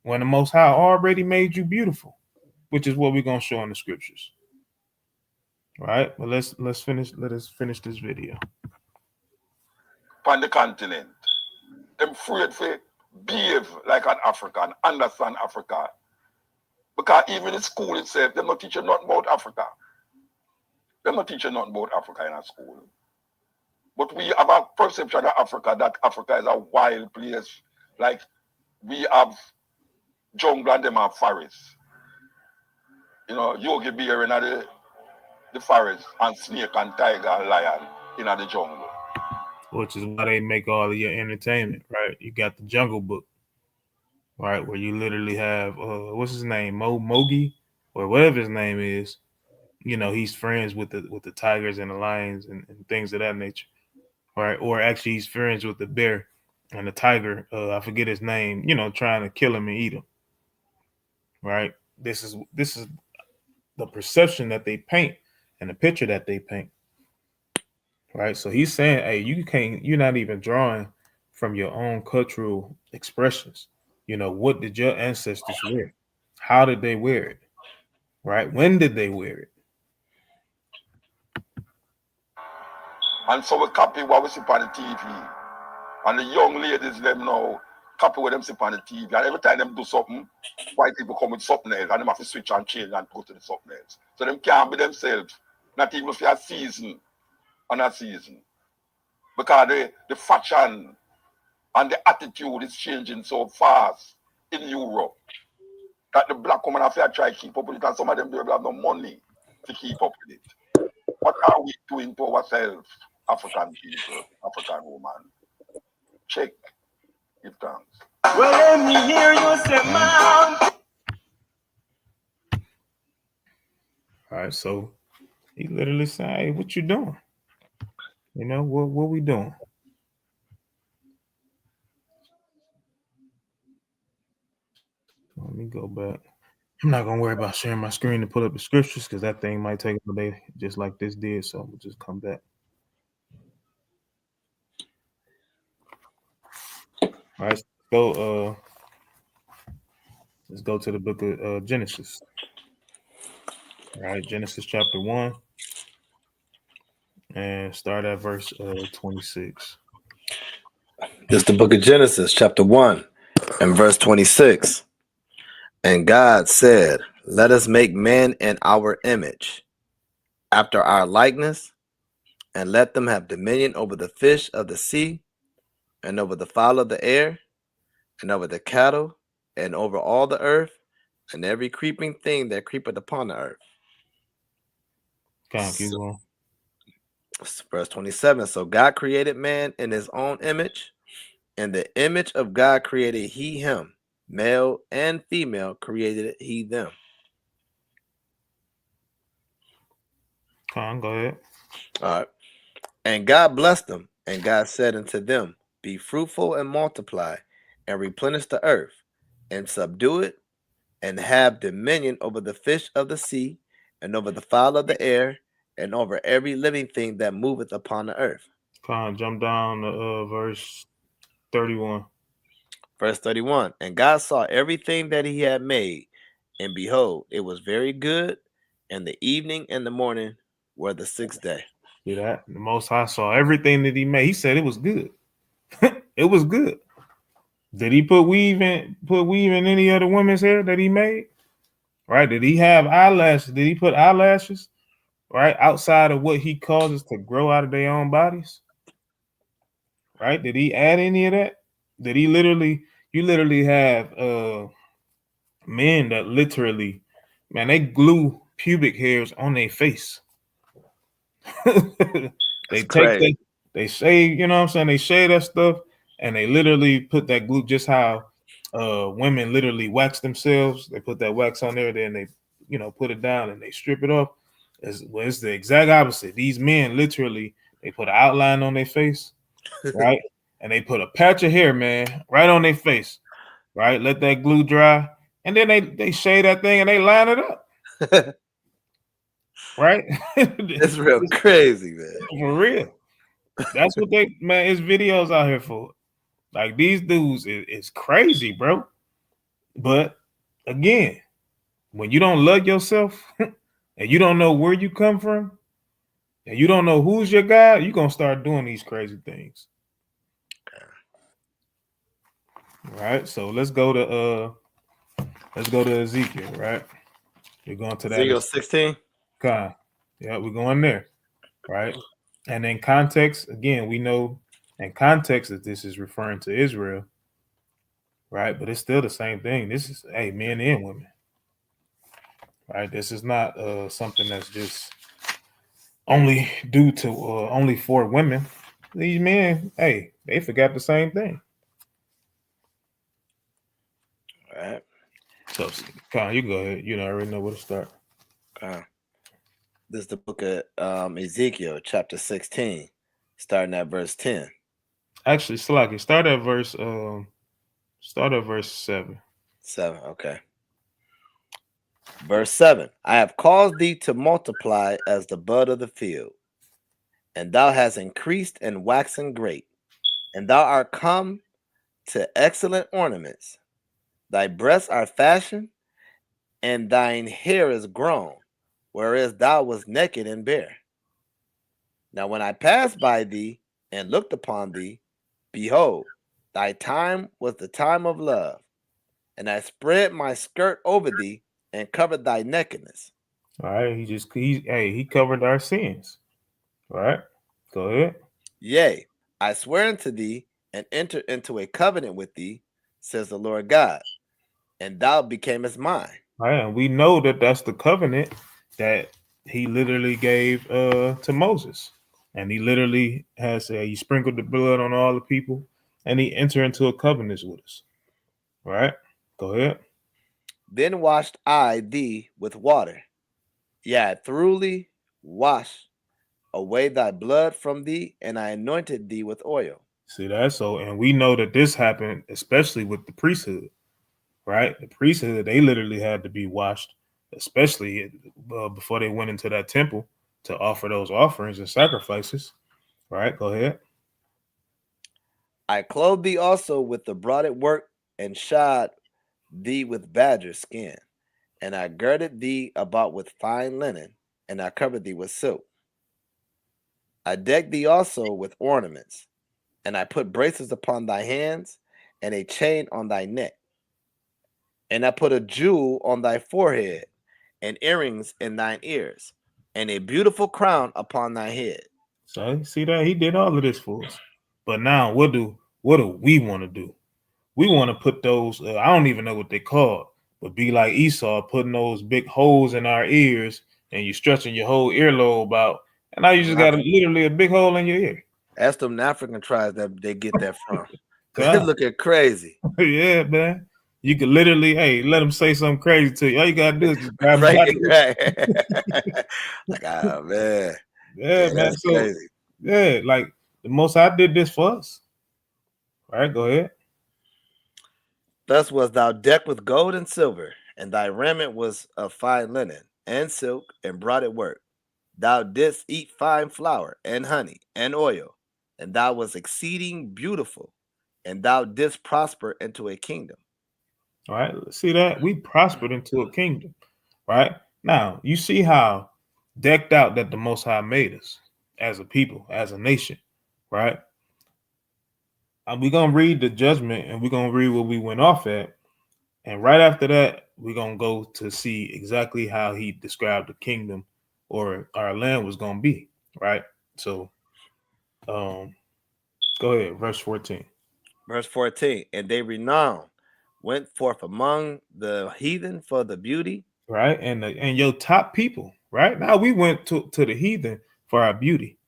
Speaker 4: When the Most High already made you beautiful, which is what we're gonna show in the scriptures. All right, but let us finish this video.
Speaker 7: On the continent, them afraid to behave like an African, understand Africa. Because even in school itself, they're not teaching nothing about Africa. They're not teaching nothing about Africa in a school. But we have a perception of Africa that Africa is a wild place. Like we have jungle and them have forests. You know, Yogi Bear in the forest and snake and tiger and lion in the jungle.
Speaker 4: which is why they make all of your entertainment, right? You got the Jungle Book, right, where you literally have what's his name, Mogi, or whatever his name is. You know, he's friends with the tigers and the lions and things of that nature, right? Or actually, he's friends with the bear and the tiger. I forget his name. You know, trying to kill him and eat him, right? This is the perception that they paint and the picture that they paint, right? So he's saying, hey, you're not even drawing from your own cultural expressions. You know, what did your ancestors wear? How did they wear it? Right? When did they wear it?
Speaker 7: And so we copy what we see on the TV. And the young ladies, them now, copy what them see on the TV. And every time them do something, white people come with something else, and them have to switch and change and go to the something else. So them can't be themselves, not even for a season on a season. Because the fashion and the attitude is changing so fast in Europe that the black woman have to try to keep up with it, and some of them don't have no money to keep up with it. What are we doing to ourselves, African people, African women? Check. Give thanks.
Speaker 2: Well, let me hear you say, man.
Speaker 4: All right, so he literally said, hey, what you doing? You know, what we doing? Let me go back. I'm not gonna worry about sharing my screen to pull up the scriptures because that thing might take a day, just like this did. So we'll just come back. All right, let's go to the book of Genesis. All right, Genesis chapter 1, and start at verse 26.
Speaker 5: This is the book of Genesis, chapter 1, and verse 26. And God said, let us make man in our image, after our likeness, and let them have dominion over the fish of the sea, and over the fowl of the air, and over the cattle, and over all the earth, and every creeping thing that creepeth upon the earth.
Speaker 4: Keep going.
Speaker 5: Verse 27. So God created man in his own image. In the image of God created he him. Male and female created he them.
Speaker 4: Go ahead.
Speaker 5: All right. And God blessed them, and God said unto them, be fruitful and multiply, and replenish the earth, and subdue it, and have dominion over the fish of the sea, and over the fowl of the air, and over every living thing that moveth upon the earth.
Speaker 4: Jump down to verse 31.
Speaker 5: Verse 31. And God saw everything that he had made, and behold, it was very good, and the evening and the morning were the sixth day.
Speaker 4: See that? The Most High saw everything that he made. He said it was good. It was good. Did he put weave in any other women's hair that he made? Right? Did he have eyelashes? Did he put eyelashes? Right? Outside of what he causes to grow out of their own bodies? Right? Did he add any of that? Did he you literally have men that literally, man, they glue pubic hairs on their face. They shave, you know what I'm saying? They shave that stuff and they literally put that glue, just how women literally wax themselves. They put that wax on there, then they, you know, put it down and they strip it off. It's the exact opposite. These men literally, they put an outline on their face, right? And they put a patch of hair, man, right on their face, right? Let that glue dry. And then they shave that thing and they line it up. Right?
Speaker 5: It's real crazy, man.
Speaker 4: For real. That's what it's videos out here for. Like these dudes is crazy, bro. But again, when you don't love yourself and you don't know where you come from and you don't know who's your God, you're gonna start doing these crazy things. Right? So let's go to Ezekiel, right? We're going to that.
Speaker 5: Ezekiel 16.
Speaker 4: Yeah, we're going there, right? And in context, again, we know in context that this is referring to Israel, right? But it's still the same thing. This is, hey, men and women, right? This is not something that's just only due to only for women, these men, hey, they forgot the same thing.
Speaker 5: All right.
Speaker 4: So, Con, you go ahead. You know, I already know where to start.
Speaker 5: This is the book of Ezekiel, chapter 16, starting at verse 10.
Speaker 4: Actually, Slaki, start at verse 7.
Speaker 5: 7, okay. Verse 7. I have caused thee to multiply as the bud of the field, and thou hast increased and waxen great, and thou art come to excellent ornaments. Thy breasts are fashioned, and thine hair is grown, whereas thou wast naked and bare. Now when I passed by thee and looked upon thee, behold, thy time was the time of love, and I spread my skirt over thee and covered thy nakedness.
Speaker 4: All right, he covered our sins. All right, go ahead.
Speaker 5: Yea, I swear unto thee and enter into a covenant with thee, says the Lord God, and thou becamest mine.
Speaker 4: All right, and we know that that's the covenant that he literally gave to Moses, and he literally has he sprinkled the blood on all the people, and he entered into a covenant with us. All right, go ahead.
Speaker 5: Then washed I thee with water, yea, I thoroughly washed away thy blood from thee, and I anointed thee with oil.
Speaker 4: See that? So, and we know that this happened especially with the priesthood, right? The priesthood, they literally had to be washed, especially before they went into that temple to offer those offerings and sacrifices. Right? Go ahead.
Speaker 5: I clothed thee also with the broaded work, and shod thee with badger skin, and I girded thee about with fine linen, and I covered thee with silk. I decked thee also with ornaments, and I put bracelets upon thy hands, and a chain on thy neck. And I put a jewel on thy forehead, and earrings in thine ears, and a beautiful crown upon thy head.
Speaker 4: So see that he did all of this for us. But now what do we want to do? We want to put those, I don't even know what they call, but be like Esau, putting those big holes in our ears, and you stretching your whole earlobe out, and now you just got literally a big hole in your ear.
Speaker 5: That's them African tribes that they get that from.
Speaker 4: God.
Speaker 5: Looking crazy.
Speaker 4: Yeah, man. You could literally, hey, let them say something crazy to you. All you gotta do is just grab
Speaker 5: right.
Speaker 4: like,
Speaker 5: oh man.
Speaker 4: Yeah, man.
Speaker 5: That's
Speaker 4: so
Speaker 5: crazy.
Speaker 4: Yeah, like the Most High did this for us. All right, go ahead.
Speaker 5: Thus was thou decked with gold and silver, and thy raiment was of fine linen, and silk, and broaded work. Thou didst eat fine flour, and honey, and oil, and thou wast exceeding beautiful, and thou didst prosper into a kingdom.
Speaker 4: All right, see that? We prospered into a kingdom, right? Now, you see how decked out that the Most High made us as a people, as a nation, right? We're going to read the judgment, and we're going to read what we went off at. And right after that, we're going to go to see exactly how he described the kingdom or our land was going to be, right? So, go ahead, verse 14.
Speaker 5: Verse 14, and they renowned went forth among the heathen for the beauty.
Speaker 4: Right, and your top people, right? Now we went to the heathen for our beauty,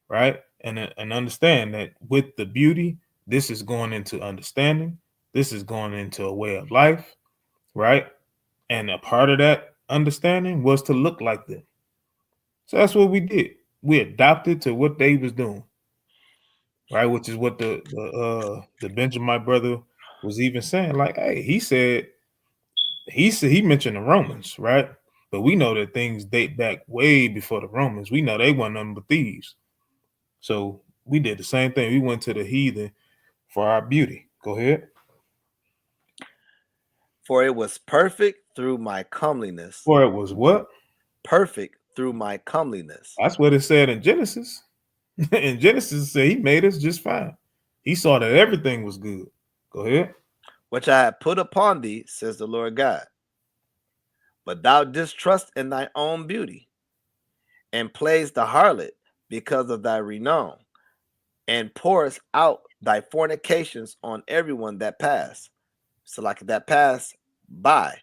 Speaker 4: right? And understand that with the beauty, this is going into understanding. This is going into a way of life, right? And a part of that understanding was to look like them. So that's what we did. We adopted to what they was doing, right? Which is what the Benjamin brother was even saying. Like, hey, he said he mentioned the Romans, right? But we know that things date back way before the Romans. We know they weren't nothing but thieves. So we did the same thing. We went to the heathen for our beauty. Go ahead.
Speaker 5: For it was perfect through my comeliness.
Speaker 4: For it was what?
Speaker 5: Perfect through my comeliness.
Speaker 4: That's what it said in Genesis. In Genesis, it said he made us just fine. He saw that everything was good. Go ahead.
Speaker 5: Which I have put upon thee, says the Lord God. But thou didst trust in thy own beauty, and playest the harlot because of thy renown, and pourest out thy fornications on everyone that passed. So like that passed by,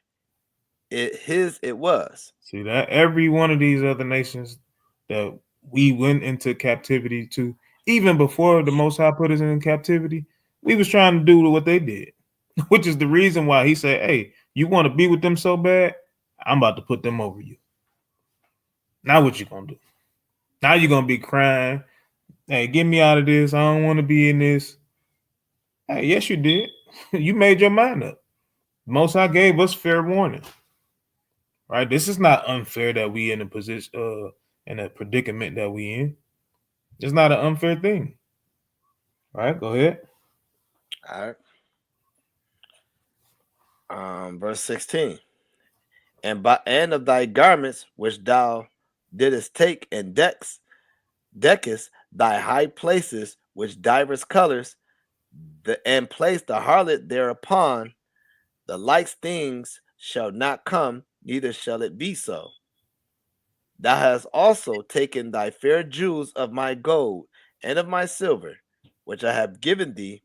Speaker 5: it was.
Speaker 4: See that? Every one of these other nations that we went into captivity to, Even before the Most High put us in captivity, we was trying to do what they did, which is the reason why he said, hey, you want to be with them so bad, I'm about to put them over you. Now what you gonna do? Now you're gonna be crying, hey, get me out of this. I don't want to be in this. Hey, yes, you did. You made your mind up. Most High gave us fair warning. Right? This is not unfair that we in a position in a predicament that we in. It's not an unfair thing. All right, go ahead.
Speaker 5: All right. Verse 16. And of thy garments which thou didst take and deckest thy high places which divers colors, and place the harlot thereupon, the like things shall not come, neither shall it be so. Thou hast also taken thy fair jewels of my gold and of my silver, which I have given thee,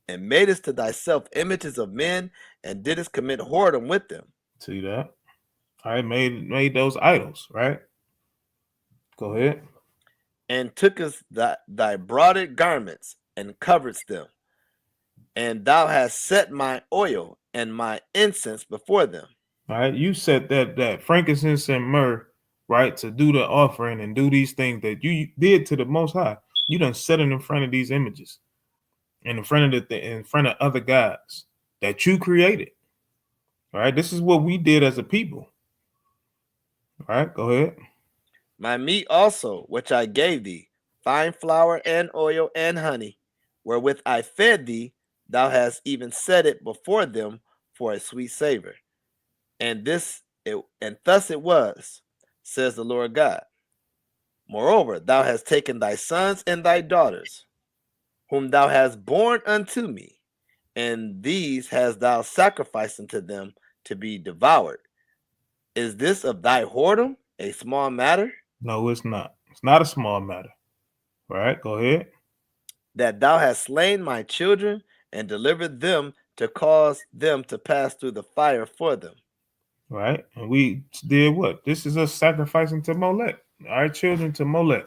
Speaker 5: and madest to thyself images of men, and didst commit whoredom with them.
Speaker 4: See that? I made those idols, right? Go ahead.
Speaker 5: And tookest thy broided garments, and coveredst them. And thou hast set my oil and my incense before them.
Speaker 4: All right, you set that frankincense and myrrh, right, to do the offering and do these things that you did to the Most High. You done set it in front of these images, and in front of other gods that you created. All right, this is what we did as a people. All right, go ahead.
Speaker 5: My meat also, which I gave thee, fine flour and oil and honey, wherewith I fed thee, thou hast even set it before them for a sweet savor. And thus it was, says the Lord God. Moreover, thou hast taken thy sons and thy daughters, whom thou hast borne unto me, and these hast thou sacrificed unto them to be devoured. Is this of thy whoredom a small matter?
Speaker 4: No, it's not. It's not a small matter. All right, go ahead.
Speaker 5: That thou hast slain my children and delivered them to cause them to pass through the fire for them.
Speaker 4: Right, and we did what? This is us sacrificing to Molech, our children to Molech.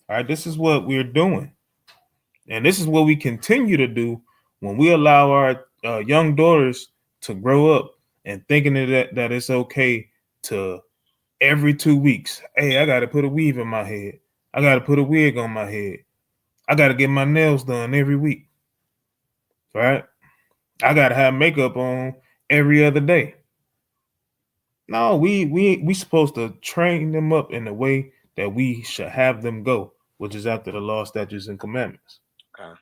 Speaker 4: All right, this is what we're doing, and this is what we continue to do when we allow our young daughters to grow up and thinking that it's okay to every 2 weeks. Hey, I got to put a weave in my head. I got to put a wig on my head. I got to get my nails done every week. Right? I got to have makeup on every other day. No, we supposed to train them up in the way that we should have them go, which is after the law, statutes, and commandments.
Speaker 5: Okay.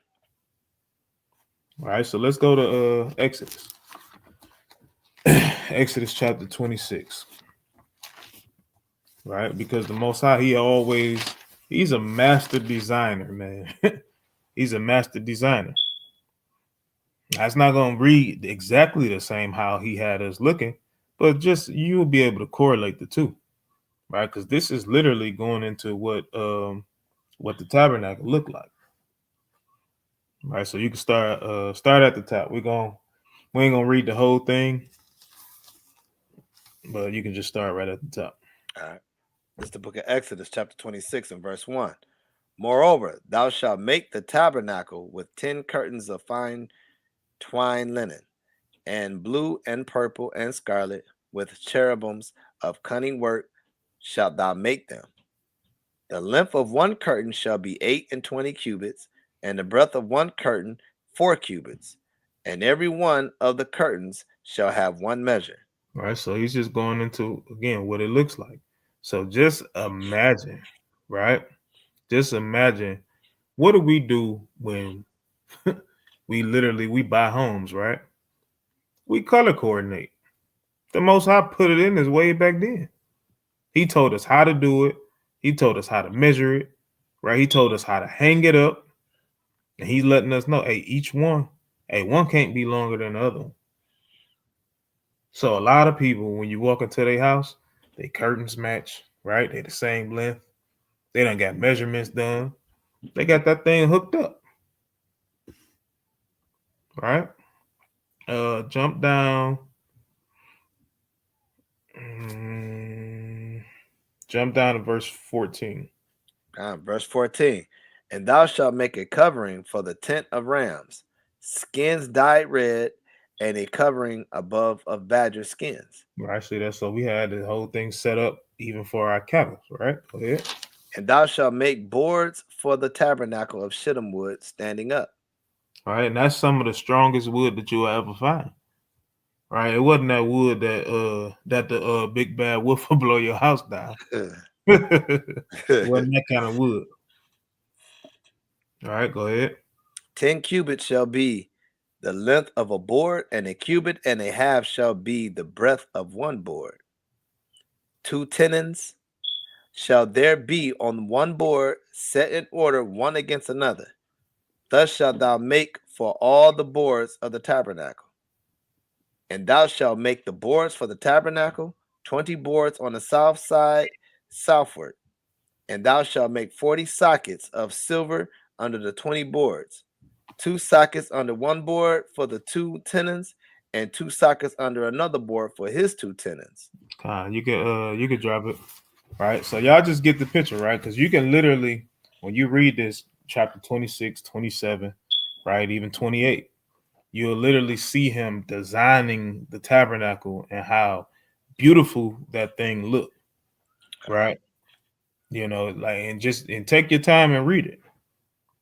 Speaker 4: All right, so let's go to Exodus. Exodus chapter 26. Right, because the Most High, he's a master designer, man. He's a master designer. That's not going to read exactly the same how he had us looking, but just you'll be able to correlate the two, right? Because this is literally going into what the tabernacle looked like. Right, so you can start at the top. We ain't gonna read the whole thing, but you can just start right at the top.
Speaker 5: All right. This is the book of Exodus, chapter 26, and verse 1. Moreover, thou shalt make the tabernacle with 10 curtains of fine twined linen, and blue and purple and scarlet, with cherubims of cunning work shalt thou make them. The length of one curtain shall be 28 cubits, and the breadth of one curtain 4 cubits, and every one of the curtains shall have one measure.
Speaker 4: All right, so he's just going into, again, what it looks like. So just imagine, right? Just imagine, what do we do when we buy homes, right? We color coordinate. The Most High put it in his way back then. He told us how to do it. He told us how to measure it, right? He told us how to hang it up. And he's letting us know, hey, one can't be longer than the other one. So a lot of people, when you walk into their house, they curtains match, right? They're the same length. They done got measurements done. They got that thing hooked up. Right? Jump down. Jump down to verse 14.
Speaker 5: Verse 14. And thou shalt make a covering for the tent of rams, skins dyed red, and a covering above of badger skins.
Speaker 4: Right. See that. So we had the whole thing set up even for our cattle, right? Go ahead.
Speaker 5: And thou shalt make boards for the tabernacle of shittim wood standing up.
Speaker 4: All right, and that's some of the strongest wood that you'll ever find. Right? It wasn't that wood that the big bad wolf will blow your house down. It wasn't that kind of wood. All right, go ahead.
Speaker 5: 10 cubits shall be the length of a board, and a cubit and a half shall be the breadth of one board. 2 tenons shall there be on one board, set in order one against another. Thus shalt thou make for all the boards of the tabernacle. And thou shalt make the boards for the tabernacle, 20 boards on the south side, southward. And thou shalt make 40 sockets of silver under the 20 boards, 2 sockets under one board for the 2 tenons, and 2 sockets under another board for his 2 tenons.
Speaker 4: You could drop it. Right. So y'all just get the picture, right? Because you can literally, when you read this chapter 26, 27, right, even 28, you'll literally see him designing the tabernacle and how beautiful that thing looked. Right. You know, like, and take your time and read it.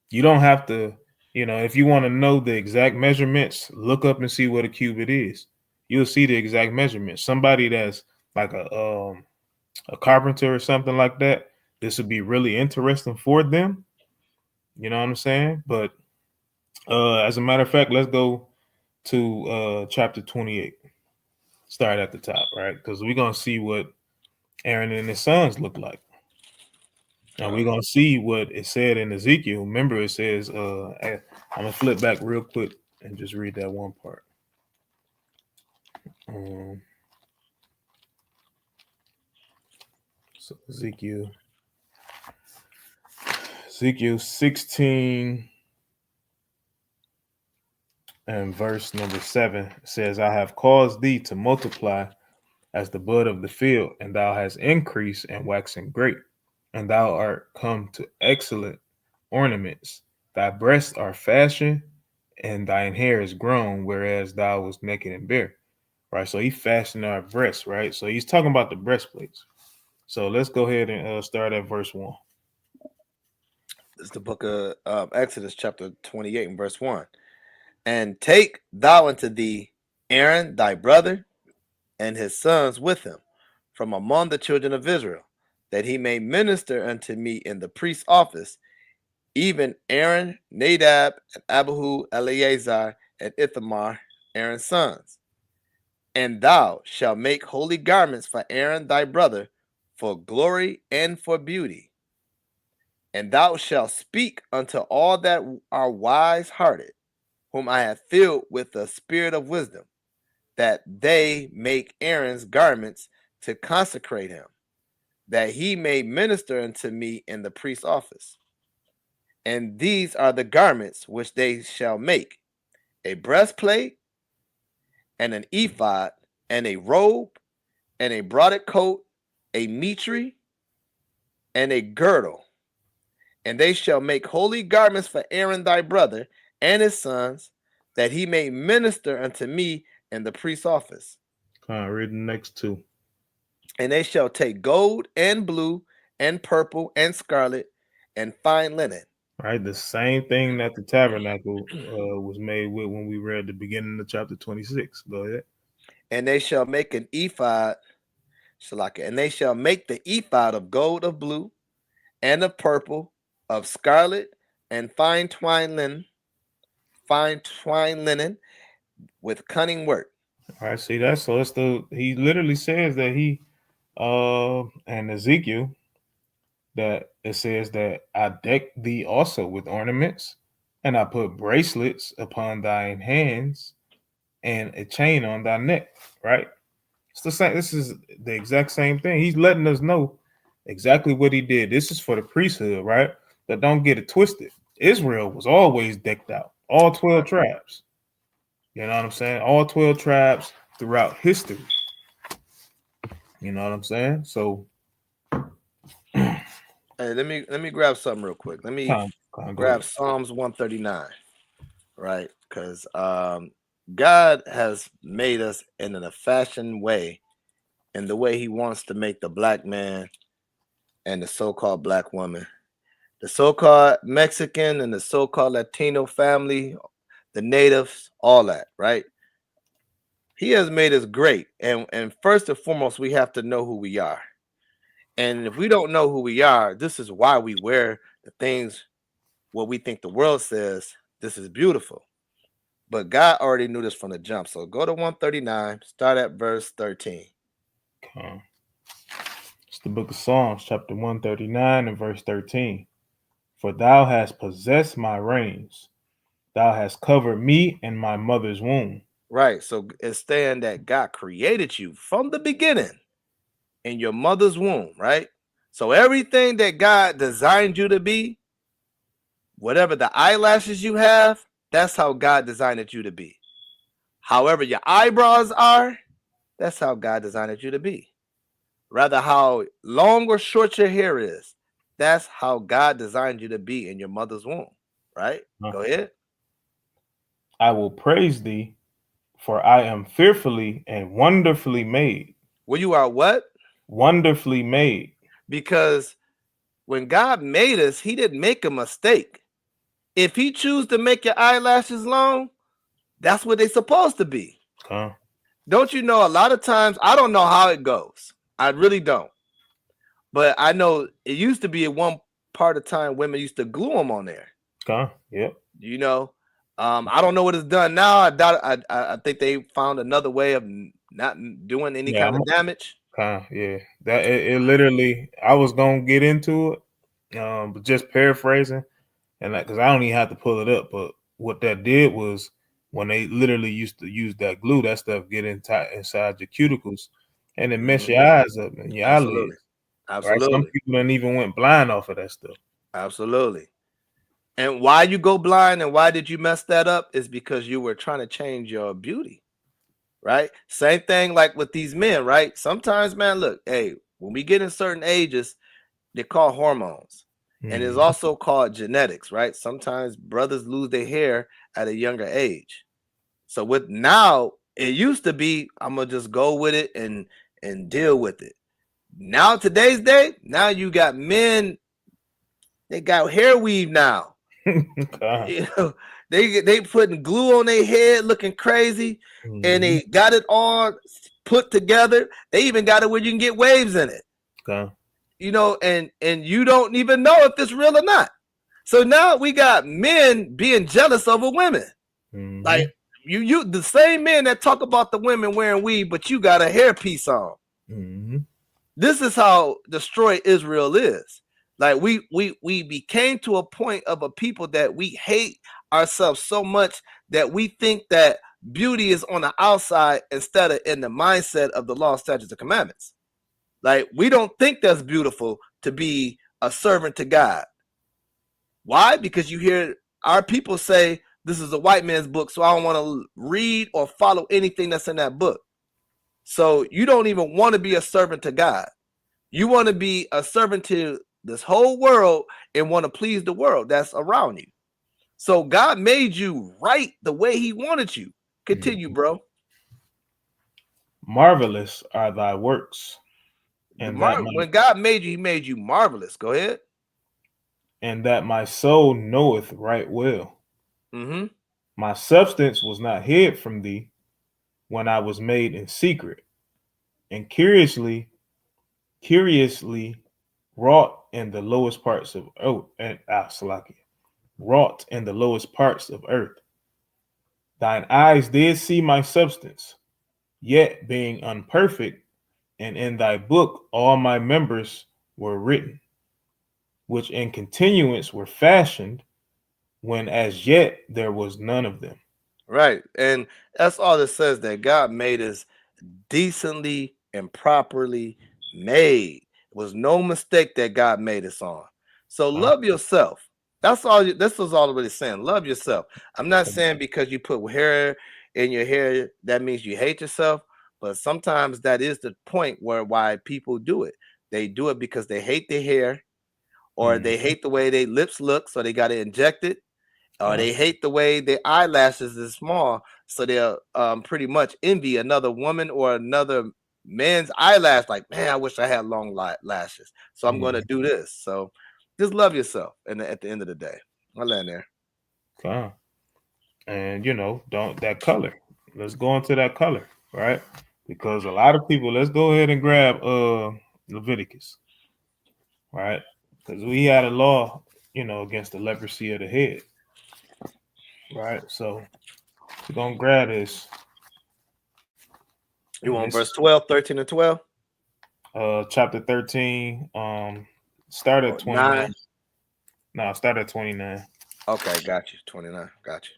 Speaker 4: You don't have to, you know, if you want to know the exact measurements, look up and see what a cubit is. You'll see the exact measurements. Somebody that's like a carpenter or something like that, this would be really interesting for them. You know what I'm saying? But as a matter of fact, let's go to chapter 28. Start at the top, right? Because we're going to see what Aaron and his sons look like. And we're going to see what it said in Ezekiel. Remember, it says, I'm going to flip back real quick and just read that one part. So Ezekiel 16 and verse number 7 says, I have caused thee to multiply as the bud of the field, and thou hast increased and waxen great, and thou art come to excellent ornaments. Thy breasts are fashioned, and thine hair is grown, whereas thou was naked and bare. Right, so he fashioned our breasts, right? So he's talking about the breastplates. So let's go ahead and start at verse 1.
Speaker 5: It's the book of Exodus, chapter 28, and verse 1. And take thou unto thee Aaron thy brother, and his sons with him, from among the children of Israel, that he may minister unto me in the priest's office, even Aaron, Nadab, and Abihu, Eleazar, and Ithamar, Aaron's sons. And thou shalt make holy garments for Aaron thy brother, for glory and for beauty. And thou shalt speak unto all that are wise-hearted, whom I have filled with the spirit of wisdom, that they make Aaron's garments to consecrate him, that he may minister unto me in the priest's office. And these are the garments which they shall make: a breastplate, and an ephod, and a robe, and a broaded coat, a mitre, and a girdle. And they shall make holy garments for Aaron thy brother and his sons, that he may minister unto me in the priest's office.
Speaker 4: Read the next two.
Speaker 5: And they shall take gold and blue and purple and scarlet and fine linen.
Speaker 4: Right, the same thing that the tabernacle was made with when we read the beginning of chapter 26. Go ahead.
Speaker 5: And they shall make an ephod, and they shall make the ephod of gold, of blue, and of purple, of scarlet, and fine twine linen with cunning work.
Speaker 4: All right, see that? So it's he literally says that he and Ezekiel, that it says that I deck thee also with ornaments, and I put bracelets upon thine hands and a chain on thy neck. Right? It's the same. This is the exact same thing. He's letting us know exactly what he did. This is for the priesthood, right? But don't get it twisted. Israel was always decked out. All 12 tribes. You know what I'm saying? All 12 tribes throughout history. You know what I'm saying? So
Speaker 5: Hey, let me grab something real quick. Let me
Speaker 4: Go
Speaker 5: grab
Speaker 4: ahead.
Speaker 5: Psalms 139, right? Because God has made us in a fashion way, in the way He wants to make the black man and the so-called black woman, the so-called Mexican and the so-called Latino family, the natives, all that, right? He has made us great, and first and foremost, we have to know who we are. And if we don't know who we are, this is why we wear the things what we think the world says this is beautiful. But God already knew this from the jump. So go to 139, start at verse 13.
Speaker 4: Okay. It's the book of Psalms, chapter 139 and verse 13. For thou hast possessed my reins. Thou hast covered me in my mother's womb.
Speaker 5: Right. So it's saying that God created you from the beginning in your mother's womb, right? So everything that God designed you to be, whatever the eyelashes you have, that's how God designed you to be. However your eyebrows are, that's how God designed you to be. Rather how long or short your hair is, that's how God designed you to be in your mother's womb, right? Go ahead.
Speaker 4: I will praise thee, for I am fearfully and wonderfully made.
Speaker 5: Well, you are what?
Speaker 4: Wonderfully made.
Speaker 5: Because when God made us, He didn't make a mistake. If He choose to make your eyelashes long, that's what they're supposed to be.
Speaker 4: Okay.
Speaker 5: Don't you know, a lot of times, I don't know how it goes. I really don't. But I know it used to be at one part of time women used to glue them on there.
Speaker 4: Okay. Yep.
Speaker 5: You know, I don't know what it's done now. I think they found another way of not doing any kind of damage.
Speaker 4: Yeah. That it literally, I was gonna get into it, but just paraphrasing, and like, because I don't even have to pull it up. But what that did was when they literally used to use that glue, that stuff get inside your cuticles, and it mess your eyes up and your
Speaker 5: Absolutely.
Speaker 4: eyelids. Right? Some
Speaker 5: Absolutely.
Speaker 4: people didn't even went blind off of that stuff.
Speaker 5: Absolutely. And why you go blind and why did you mess that up is because you were trying to change your beauty, right? Same thing like with these men, right? Sometimes, man, look, hey, when we get in certain ages, they're called hormones. And it's also called genetics, right? Sometimes brothers lose their hair at a younger age. So with now, it used to be, I'm gonna just go with it and deal with it. Now, today's day, now you got men, they got hair weave now. You know, they putting glue on their head looking crazy, and they got it all put together. They even got it where you can get waves in it.
Speaker 4: Okay.
Speaker 5: You know, and you don't even know if it's real or not. So now we got men being jealous over women. Like you the same men that talk about the women wearing weave, but you got a hairpiece on. This is how destroyed Israel is. Like we became to a point of a people that we hate ourselves so much that we think that beauty is on the outside instead of in the mindset of the law, statutes, and commandments. Like we don't think that's beautiful to be a servant to God. Why? Because you hear our people say this is a white man's book, so I don't want to read or follow anything that's in that book. So you don't even want to be a servant to God. You want to be a servant to this whole world and want to please the world that's around you. So God made you right the way He wanted you. Continue, bro.
Speaker 4: Marvelous are thy works. And
Speaker 5: when God made you, He made you marvelous. Go ahead.
Speaker 4: And that my soul knoweth right well. My substance was not hid from thee when I was made in secret, and curiously wrought in the lowest parts of wrought in the lowest parts of earth. Thine eyes did see my substance, yet being unperfect, and in thy book all my members were written, which in continuance were fashioned, when as yet there was none of them.
Speaker 5: Right. And that's all it says, that God made us decently and properly made. It was no mistake that God made us on. So love yourself. That's all. This was all really saying. Love yourself. I'm not saying because you put hair in your hair, that means you hate yourself. But sometimes that is the point why people do it. They do it because they hate their hair, or they hate the way their lips look, so they got to inject it, or they hate the way their eyelashes is small, so they'll pretty much envy another woman or another man's eyelash. Like, man, I wish I had long lashes, so I'm going to do this. So just love yourself, and at the end of the day, I'll land there.
Speaker 4: Okay. And don't that color. Let's go into that color, right? Because a lot of people, let's go ahead and grab Leviticus, right? Because we had a law, against the leprosy of the head, right? So we're gonna grab this.
Speaker 5: You want verse 12, 13 and 12?
Speaker 4: Chapter 13, start at 29. No, start at 29.
Speaker 5: Okay, got you. 29, got you.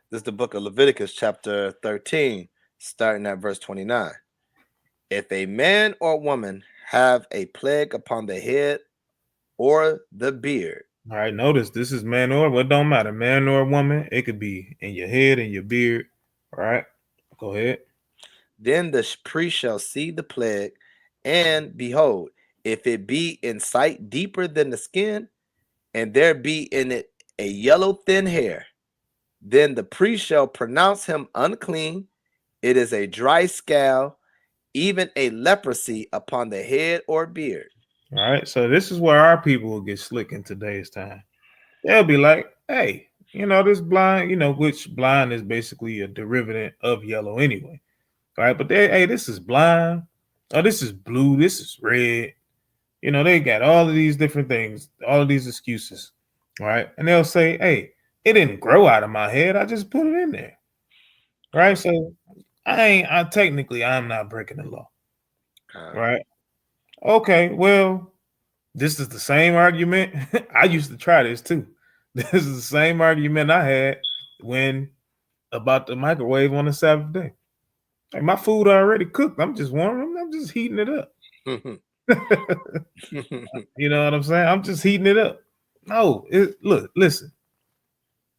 Speaker 5: This is the book of Leviticus, chapter 13, starting at verse 29. If a man or woman have a plague upon the head or the beard.
Speaker 4: All right, notice this is man or, what don't matter, man or woman. It could be in your head and your beard. All right, go ahead.
Speaker 5: Then the priest shall see the plague, and behold, if it be in sight deeper than the skin, and there be in it a yellow thin hair, then the priest shall pronounce him unclean. It is a dry scale, even a leprosy upon the head or beard.
Speaker 4: All right, so this is where our people will get slick in today's time. They'll be like, hey, this blind, which blind is basically a derivative of yellow anyway. All right, but this is blind. Oh, this is blue. This is red. They got all of these different things, all of these excuses. All right, and they'll say, hey, it didn't grow out of my head. I just put it in there. All right, so I'm not breaking the law. Right? Okay, well, this is the same argument. I used to try this too. This is the same argument I had about the microwave on the Sabbath day. Like, my food already cooked. I'm just warming. I'm just heating it up. You know what I'm saying? I'm just heating it up. No, listen.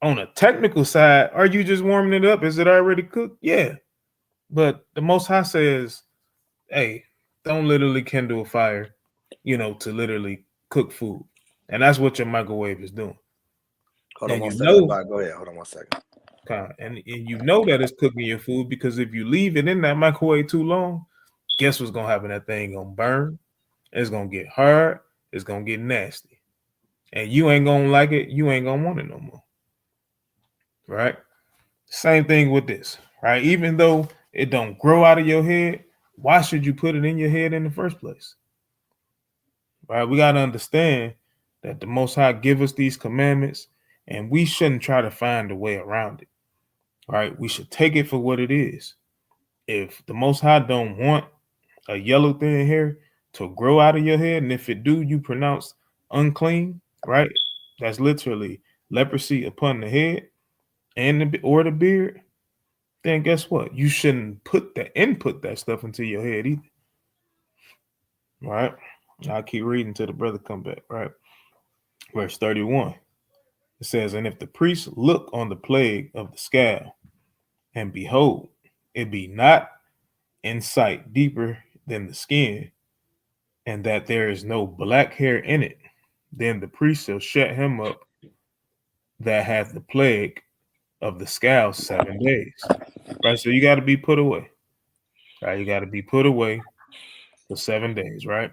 Speaker 4: On a technical side, are you just warming it up? Is it already cooked? Yeah. But the Most High says, hey, don't literally kindle a fire, to literally cook food. And that's what your microwave is doing.
Speaker 5: Hold on one second. Go ahead. Hold on 1 second.
Speaker 4: And you know that it's cooking your food, because if you leave it in that microwave too long, guess what's going to happen? That thing going to burn. It's going to get hard. It's going to get nasty. And you ain't going to like it. You ain't going to want it no more. Right? Same thing with this. Right? Even though it don't grow out of your head, why should you put it in your head in the first place? Right? We got to understand that the Most High give us these commandments, and we shouldn't try to find a way around it. Right? We should take it for what it is. If the Most High don't want a yellow thin hair to grow out of your head, and if it do, you pronounce unclean, right? That's literally leprosy upon the head and or the beard. Then guess what? You shouldn't put that stuff into your head either. Right? I'll keep reading till the brother come back. Right? Verse 31. It says, and if the priest look on the plague of the scale, and behold, it be not in sight deeper than the skin, and that there is no black hair in it, then the priest shall shut him up that hath the plague of the scale 7 days. Right, so you got to be put away. Right, you got to be put away for 7 days. Right.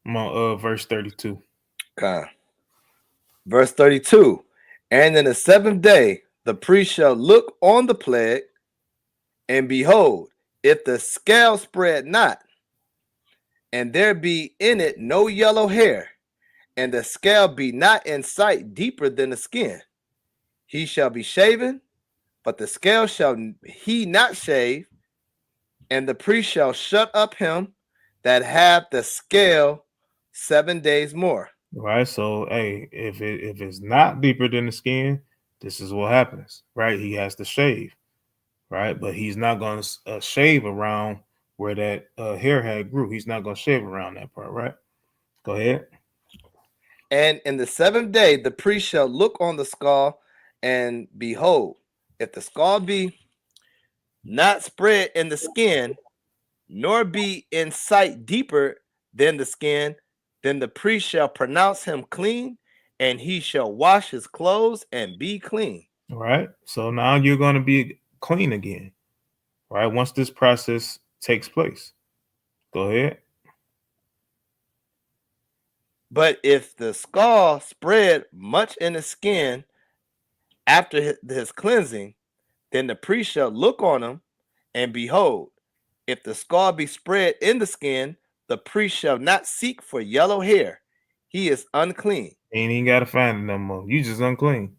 Speaker 4: I'm on verse 32.
Speaker 5: Okay. Verse 32. And in the 7th day, the priest shall look on the plague, and behold, if the scale spread not, and there be in it no yellow hair, and the scale be not in sight deeper than the skin, he shall be shaven, but the scale shall he not shave, and the priest shall shut up him that have the scale 7 days more.
Speaker 4: Right. So, hey, if it's not deeper than the skin, this is what happens. Right. He has to shave. Right. But he's not going to shave around where that hair had grew. He's not going to shave around that part. Right. Go ahead.
Speaker 5: And in the 7th day, the priest shall look on the skull, and behold, if the skull be not spread in the skin, nor be in sight deeper than the skin, then the priest shall pronounce him clean, and he shall wash his clothes and be clean.
Speaker 4: All right. So now you're going to be clean again. Right. Once this process takes place. Go ahead.
Speaker 5: But if the scald spread much in the skin after his cleansing, then the priest shall look on him, and behold, if the scald be spread in the skin, the priest shall not seek for yellow hair. He is unclean.
Speaker 4: Ain't even got to find it no more. You just unclean.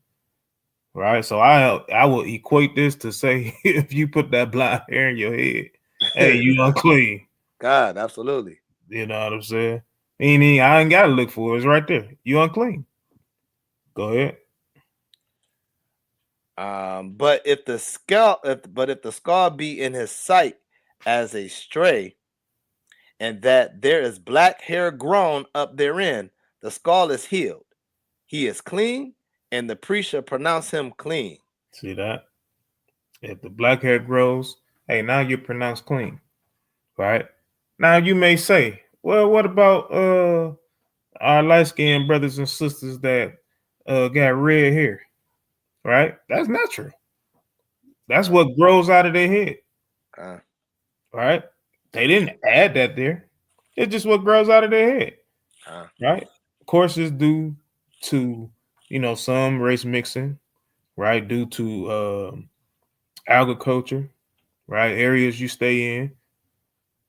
Speaker 4: Right. So I will equate this to say if you put that black hair in your head, hey, you unclean.
Speaker 5: God, absolutely.
Speaker 4: You know what I'm saying? I ain't got to look for it. It's right there. You unclean. Go ahead.
Speaker 5: But if the scald be in his sight as a stray, and that there is black hair grown up therein, the scald is healed. He is clean, and the priest shall pronounce him clean.
Speaker 4: See that? If the black hair grows, hey, now you're pronounced clean. Right? Now you may say, well, what about our light-skinned brothers and sisters that got red hair? Right? That's natural. That's what grows out of their head. Right? They didn't add that there. It's just what grows out of their head. Right? Of course, it's due to, some race mixing, right? Due to agriculture, right? Areas you stay in.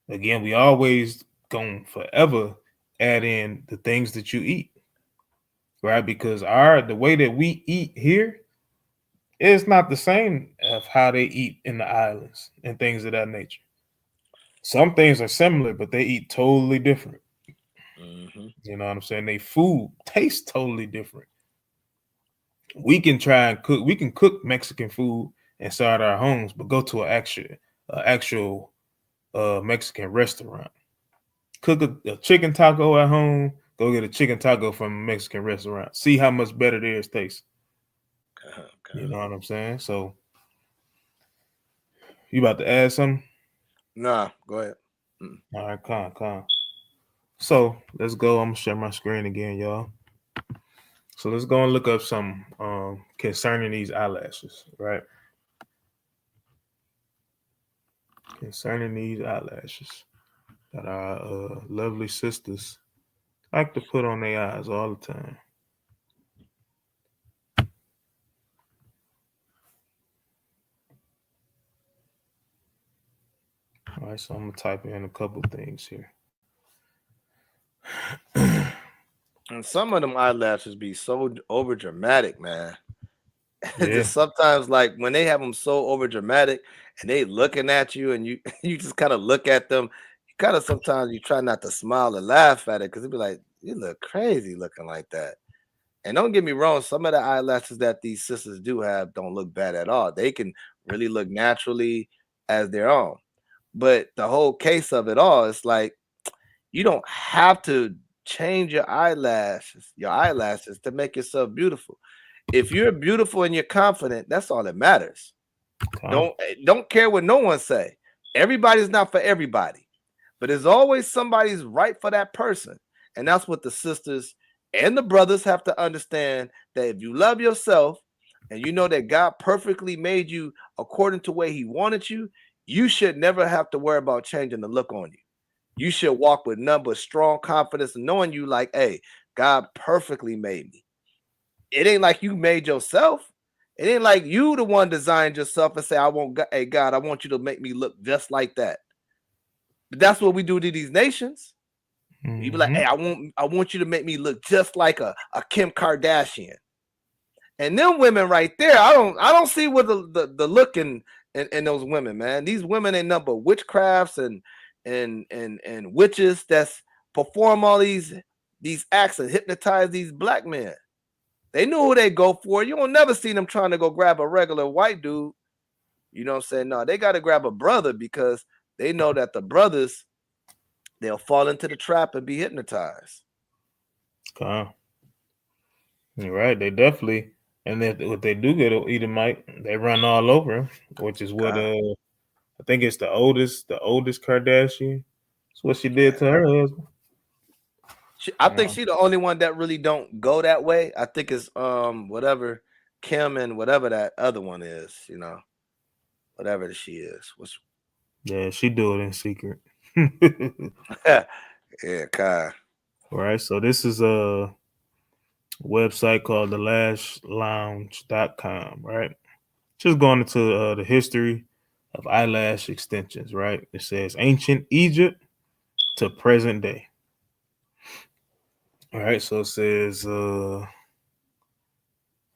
Speaker 4: Again, we always going forever add in the things that you eat, right? Because the way that we eat here is not the same of how they eat in the islands and things of that nature. Some things are similar, but they eat totally different.
Speaker 5: Mm-hmm.
Speaker 4: You know what I'm saying? They food tastes totally different. We can try and cook. We can cook Mexican food inside our homes, but go to an actual Mexican restaurant. Cook a chicken taco at home. Go get a chicken taco from a Mexican restaurant. See how much better theirs tastes. Okay. You know what I'm saying? So, you about to add something?
Speaker 5: Nah, go ahead.
Speaker 4: All right, calm. So let's go. I'm gonna share my screen again, y'all. So let's go and look up some concerning these eyelashes, right? Concerning these eyelashes that our lovely sisters like to put on their eyes all the time. All right, so I'm gonna type in a couple things here.
Speaker 5: And some of them eyelashes be so over dramatic, man.
Speaker 4: Yeah.
Speaker 5: Just sometimes, like when they have them so over dramatic and they looking at you, and you just kind of look at them. You kind of sometimes you try not to smile and laugh at it because it'd be like, you look crazy looking like that. And don't get me wrong, some of the eyelashes that these sisters do have don't look bad at all. They can really look naturally as their own. But the whole case of it all is like, you don't have to change your eyelashes to make yourself beautiful. If you're beautiful and you're confident, that's all that matters. Don't care what no one say. Everybody's not for everybody, but there's always somebody's right for that person. And that's what the sisters and the brothers have to understand, that if you love yourself and you know that God perfectly made you according to the way he wanted you, you should never have to worry about changing the look on you. You should walk with none but strong confidence, knowing you like, hey, God perfectly made me. It ain't like you made yourself. It ain't like you the one designed yourself and say, hey, God, I want you to make me look just like that. But that's what we do to these nations. Mm-hmm. You be like, hey, I want you to make me look just like a Kim Kardashian. And them women right there, I don't see what the look in those women, man. These women ain't nothing but witchcrafts and witches that's perform all these acts and hypnotize these black men. They knew who they go for. You don't never see them trying to go grab a regular white dude. You know what I'm saying? No, they got to grab a brother because they know that the brothers, they'll fall into the trap and be hypnotized.
Speaker 4: Okay. You're right. They definitely, and what they do get Edomite, they run all over him, which is what I think it's the oldest Kardashian. That's what she did to her husband.
Speaker 5: I think she the only one that really don't go that way. I think it's whatever Kim and whatever that other one is, you know, whatever she is. What's
Speaker 4: Yeah, she do it in secret.
Speaker 5: yeah, Kai.
Speaker 4: All right, so this is a website called thelashlounge.com, right? Just going into the history of eyelash extensions, right? It says ancient Egypt to present day. All right, so it says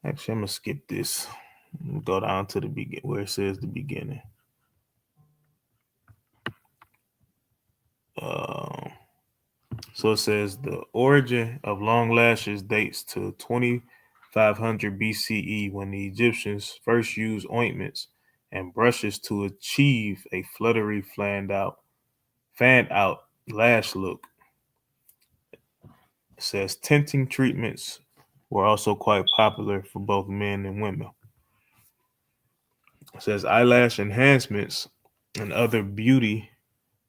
Speaker 4: actually I'm gonna skip this. Go down to the begin where it says the beginning. So it says the origin of long lashes dates to 2500 BCE when the Egyptians first used ointments and brushes to achieve a fluttery fanned out lash look. It says tinting treatments were also quite popular for both men and women. It says eyelash enhancements and other beauty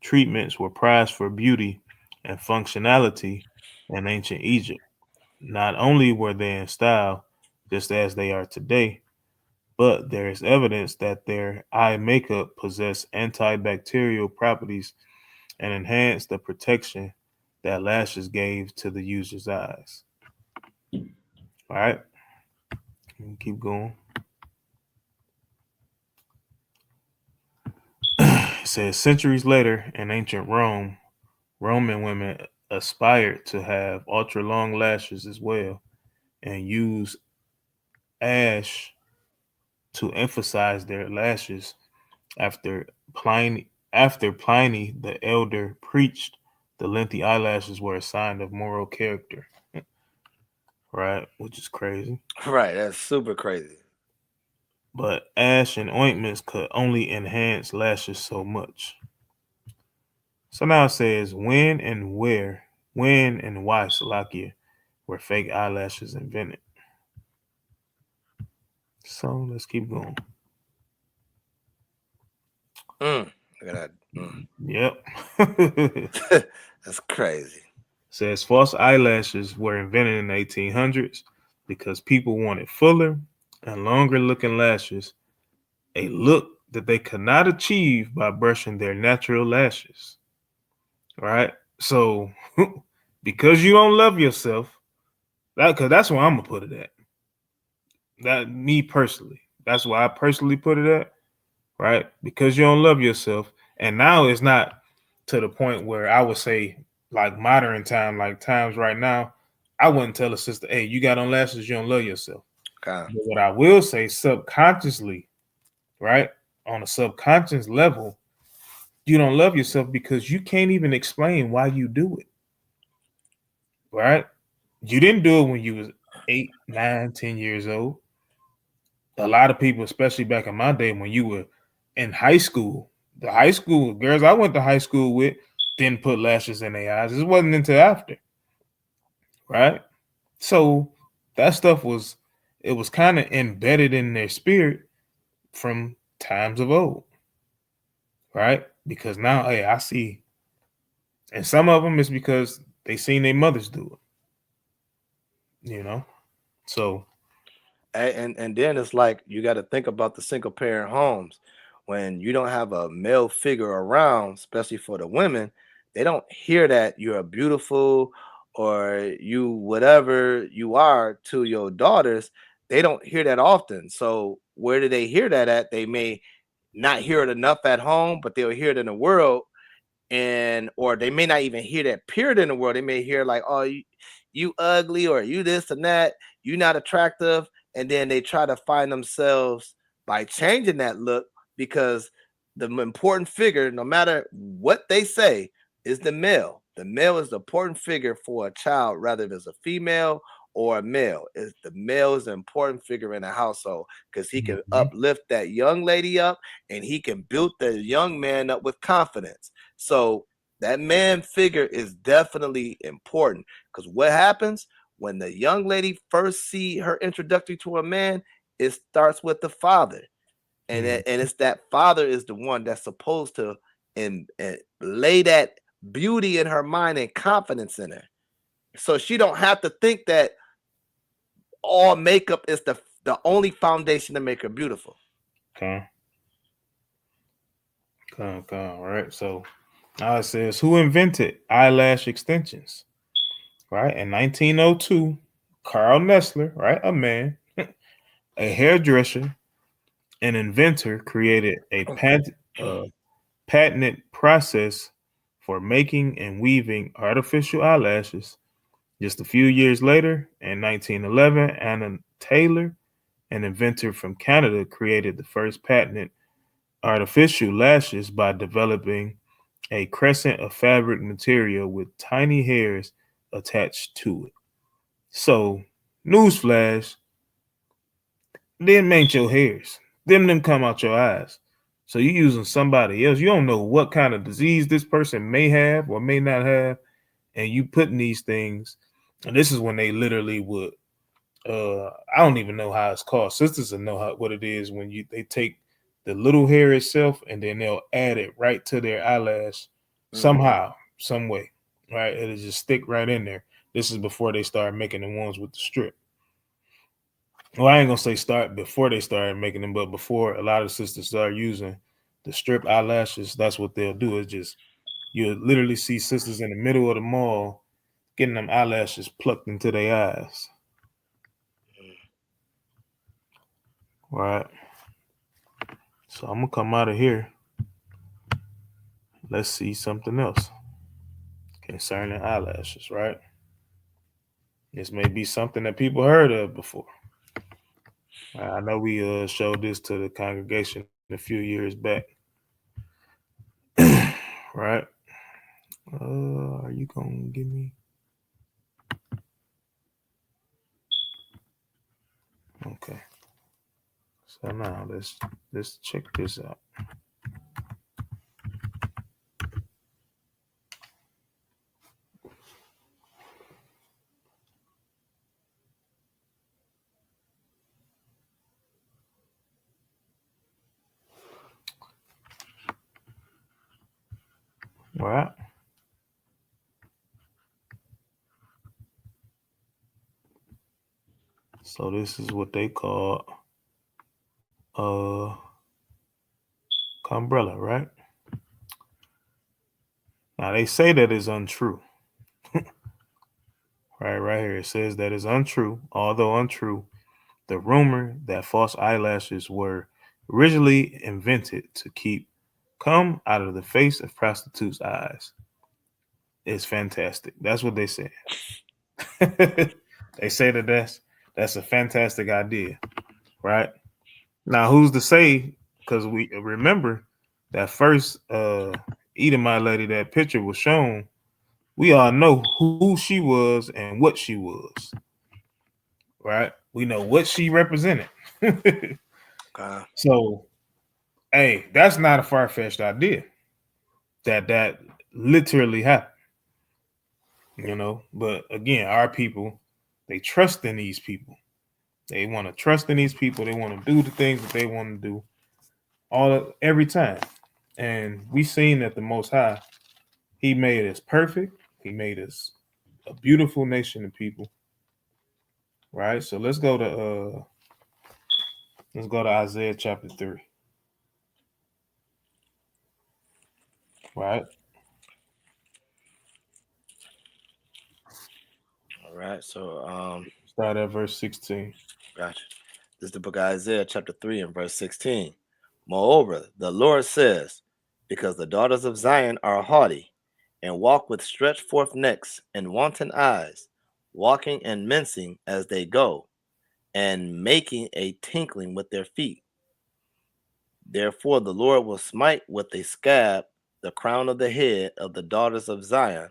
Speaker 4: treatments were prized for beauty and functionality in ancient Egypt. Not only were they in style, just as they are today, but there is evidence that their eye makeup possessed antibacterial properties and enhanced the protection that lashes gave to the user's eyes. All right, keep going. It says centuries later in ancient Rome, Roman women aspired to have ultra long lashes as well and used ash to emphasize their lashes after Pliny the Elder preached the lengthy eyelashes were a sign of moral character. Right, which is crazy.
Speaker 5: Right, that's super crazy.
Speaker 4: But ash and ointments could only enhance lashes so much. So now it says when and why Salakia were fake eyelashes invented. So let's keep going.
Speaker 5: Look at
Speaker 4: that.
Speaker 5: Yep. That's crazy.
Speaker 4: Says false eyelashes were invented in the 1800s because people wanted fuller and longer looking lashes, a look that they could not achieve by brushing their natural lashes. Right? So because you don't love yourself, because that's where I'm gonna put it at. That me personally. That's why I personally put it at. Right? Because you don't love yourself. And now it's not to the point where I would say, like modern time, like times right now, I wouldn't tell a sister, hey, you got on lashes, you don't love yourself. But what I will say subconsciously, right? On a subconscious level, you don't love yourself because you can't even explain why you do it. Right? You didn't do it when you was 8, 9, 10 years old. A lot of people, especially back in my day when you were in high school, the high school girls I went to high school with didn't put lashes in their eyes. It wasn't until after. Right? So that stuff was kind of embedded in their spirit from times of old. Right? Because now, hey, I see. And some of them is because they seen their mothers do it. You know? So.
Speaker 5: And then it's like you got to think about the single parent homes. When you don't have a male figure around, especially for the women, they don't hear that you're beautiful or you whatever you are to your daughters. They don't hear that often. So where do they hear that at? They may not hear it enough at home, but they'll hear it in the world, or they may not even hear that period in the world. They may hear like, oh, you ugly, or you this and that, you not attractive, and then they try to find themselves by changing that look. Because the important figure, no matter what they say, is the male. The male is the important figure for a child, rather if it's a female or a male. The male is an important figure in a household because he can uplift that young lady up and he can build the young man up with confidence. So that man figure is definitely important, because what happens when the young lady first see her introductory to a man, it starts with the father. And it's that father is the one that's supposed to and lay that beauty in her mind and confidence in her. So she don't have to think that all makeup is the only foundation to make her beautiful.
Speaker 4: Come, right? So now it says, who invented eyelash extensions? Right? In 1902, Carl Nessler, right? A man, a hairdresser, an inventor, created a patented process for making and weaving artificial eyelashes. Just a few years later, in 1911, Anna Taylor, an inventor from Canada, created the first patented artificial lashes by developing a crescent of fabric material with tiny hairs attached to it. So, newsflash, them ain't your hairs. Them come out your eyes. So you using somebody else. You don't know what kind of disease this person may have or may not have, and you putting these things. And this is when they literally would. I don't even know how it's called. Sisters will know what it is when they take the little hair itself and then they'll add it right to their eyelash somehow, some way. Right? It'll just stick right in there. This is before they start making the ones with the strip. Well, I ain't gonna say start before they started making them, but before a lot of sisters start using the strip eyelashes, that's what they'll do. It's just you'll literally see sisters in the middle of the mall getting them eyelashes plucked into their eyes. Right. So I'm gonna come out of here. Let's see something else concerning eyelashes, right? This may be something that people heard of before. I know we showed this to the congregation a few years back. Right? Are you gonna give me? Okay. So now let's check this out. Right. So this is what they call umbrella, right? Now they say that is untrue. Right here it says that is untrue. Although untrue, the rumor that false eyelashes were originally invented to keep cum out of the face of prostitutes' eyes is fantastic. That's what they say. They say that that's a fantastic idea, right? Now, who's to say? Because we remember that first Edomite lady, that picture was shown. We all know who she was and what she was, right? We know what she represented. So, hey, that's not a far-fetched idea. That literally happened. You know, but again, our people, they trust in these people. They want to trust in these people. They want to do the things that they want to do every time. And we seen that the Most High, He made us perfect. He made us a beautiful nation of people. Right? So let's go to Isaiah chapter 3. Right?
Speaker 5: All right. So
Speaker 4: start at verse 16.
Speaker 5: Gotcha. This is the book of Isaiah chapter 3 and verse 16. Moreover, the Lord says, because the daughters of Zion are haughty, and walk with stretched forth necks and wanton eyes, walking and mincing as they go, and making a tinkling with their feet. Therefore the Lord will smite with a scab the crown of the head of the daughters of Zion,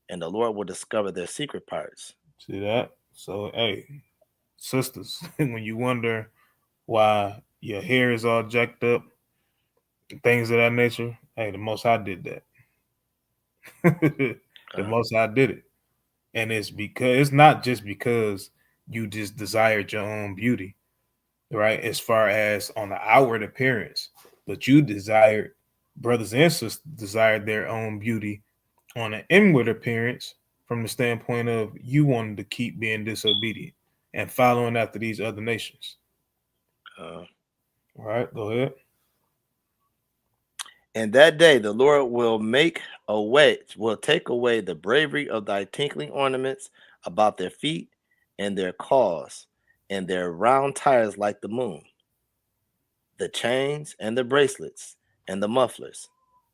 Speaker 5: and the Lord will discover their secret parts.
Speaker 4: See that? So, hey, sisters, when you wonder why your hair is all jacked up, things of that nature, hey, the Most High did that. The Most High did it. And it's not just because you just desired your own beauty, right? As far as on the outward appearance, but you brothers and sisters desired their own beauty on an inward appearance from the standpoint of you wanting to keep being disobedient and following after these other nations. All right, go ahead.
Speaker 5: And that day the Lord will take away the bravery of thy tinkling ornaments about their feet, and their cause, and their round tires like the moon, the chains and the bracelets and the mufflers,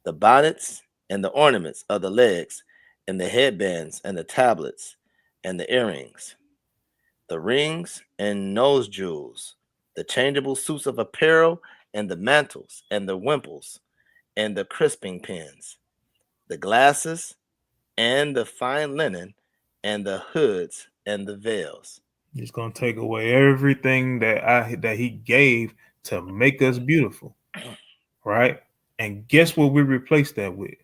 Speaker 5: the bonnets and the ornaments of the legs, and the headbands and the tablets and the earrings, the rings and nose jewels, the changeable suits of apparel, and the mantles and the wimples, and the crisping pins, the glasses, and the fine linen, and the hoods and the veils.
Speaker 4: He's gonna take away everything that he gave to make us beautiful, right? And guess what we replace that with?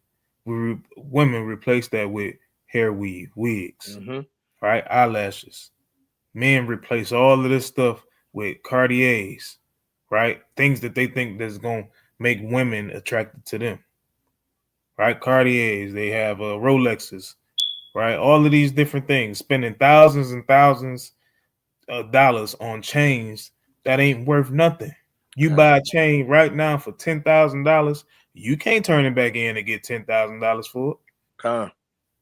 Speaker 4: Women replace that with hair weave, wigs, right? Eyelashes. Men replace all of this stuff with Cartiers, right? Things that they think that's gonna make women attracted to them, right? Cartiers, they have Rolexes, right? All of these different things, spending thousands and thousands of dollars on chains that ain't worth nothing. You buy a chain right now for $10,000, you can't turn it back in and get $10,000 for it.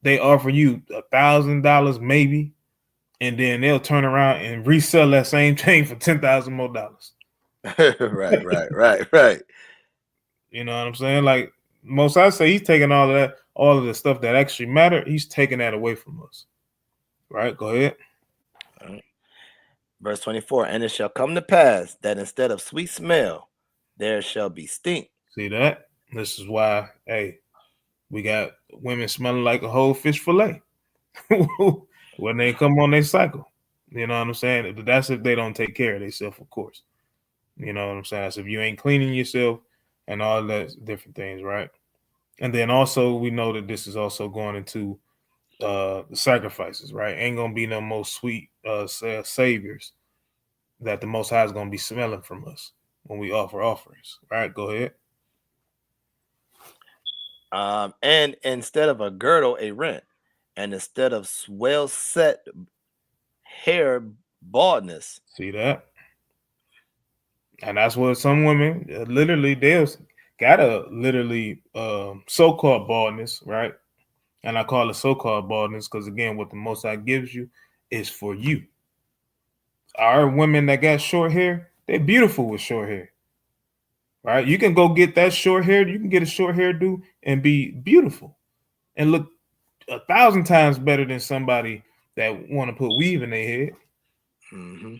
Speaker 4: They offer you $1,000 maybe, and then they'll turn around and resell that same chain for $10,000 more dollars.
Speaker 5: Right.
Speaker 4: You know what I'm saying? Like Most I say, he's taking all of the stuff that actually matter. He's taking that away from us. Right? Go ahead.
Speaker 5: All right. Verse 24, and it shall come to pass that instead of sweet smell, there shall be stink.
Speaker 4: See that? This is why, hey, we got women smelling like a whole fish fillet when they come on their cycle. You know what I'm saying? That's if they don't take care of themselves, of course. You know what I'm saying? So if you ain't cleaning yourself and all that different things, right? And then also we know that this is also going into the sacrifices, right? Ain't gonna be no more sweet saviors that the Most High is gonna be smelling from us when we offer offerings, right? Go ahead.
Speaker 5: And instead of a girdle, a rent, and instead of well set hair, baldness.
Speaker 4: See that? And that's what some women literally they'll got a literally so-called baldness, right? And I call it so-called baldness because again, what the Most High gives you is for you. Our women that got short hair, they're beautiful with short hair, right? You can go get that short hair. You can get a short hairdo and be beautiful and look 1,000 times better than somebody that want to put weave in their head.
Speaker 5: Mm-hmm.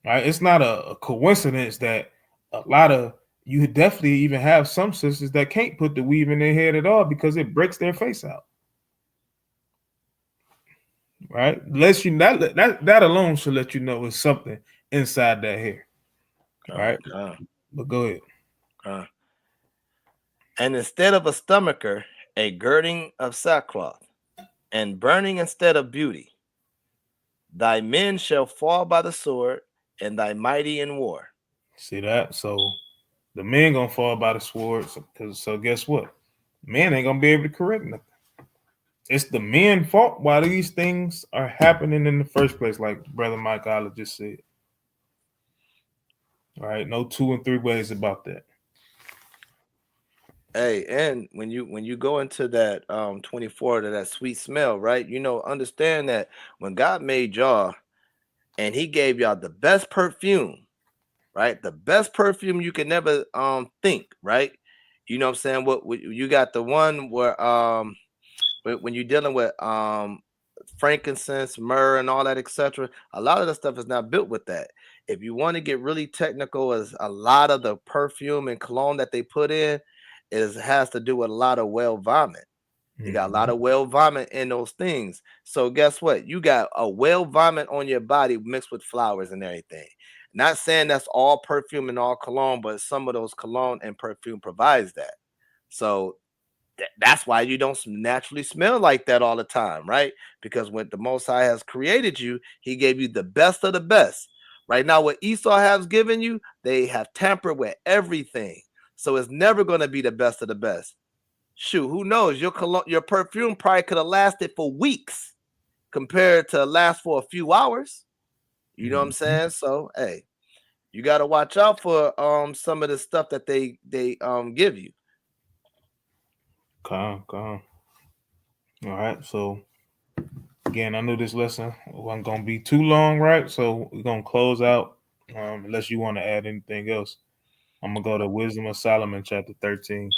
Speaker 4: Right? It's not a coincidence that a lot of you definitely even have some sisters that can't put the weave in their head at all because it breaks their face out. Right? Lets you that alone should let you know it's something inside that hair. All right. But go ahead.
Speaker 5: And instead of a stomacher, a girding of sackcloth, and burning instead of beauty. Thy men shall fall by the sword, and thy mighty in war.
Speaker 4: See that? So the men gonna fall by the sword. So guess what? Men ain't gonna be able to correct nothing. It's the men's fault why these things are happening in the first place, like Brother Mike Allah just said. All right, no 2 and 3 ways about that.
Speaker 5: Hey, and when you go into that 24 to that sweet smell, right? You know, understand that when God made y'all and he gave y'all the best perfume, right? The best perfume you can never think, right? You know what I'm saying? What you got the one where when you're dealing with frankincense, myrrh, and all that, etc. A lot of the stuff is not built with that. If you want to get really technical, is a lot of the perfume and cologne that they put in has to do with a lot of whale vomit. You got a lot of whale vomit in those things. So guess what? You got a whale vomit on your body mixed with flowers and everything. Not saying that's all perfume and all cologne, but some of those cologne and perfume provides that. So that's why you don't naturally smell like that all the time, right? Because when the Most High has created you, he gave you the best of the best. Right now, what Esau has given you, they have tampered with everything. So it's never going to be the best of the best. shoot, who knows? Your perfume probably could have lasted for weeks compared to last for a few hours. You know what I'm saying? So hey, you got to watch out for some of the stuff that they give you.
Speaker 4: Calm. All right. So again, I knew this lesson wasn't gonna be too long, right? So we're gonna close out. Unless you want to add anything else, I'm gonna go to Wisdom of Solomon, chapter 13.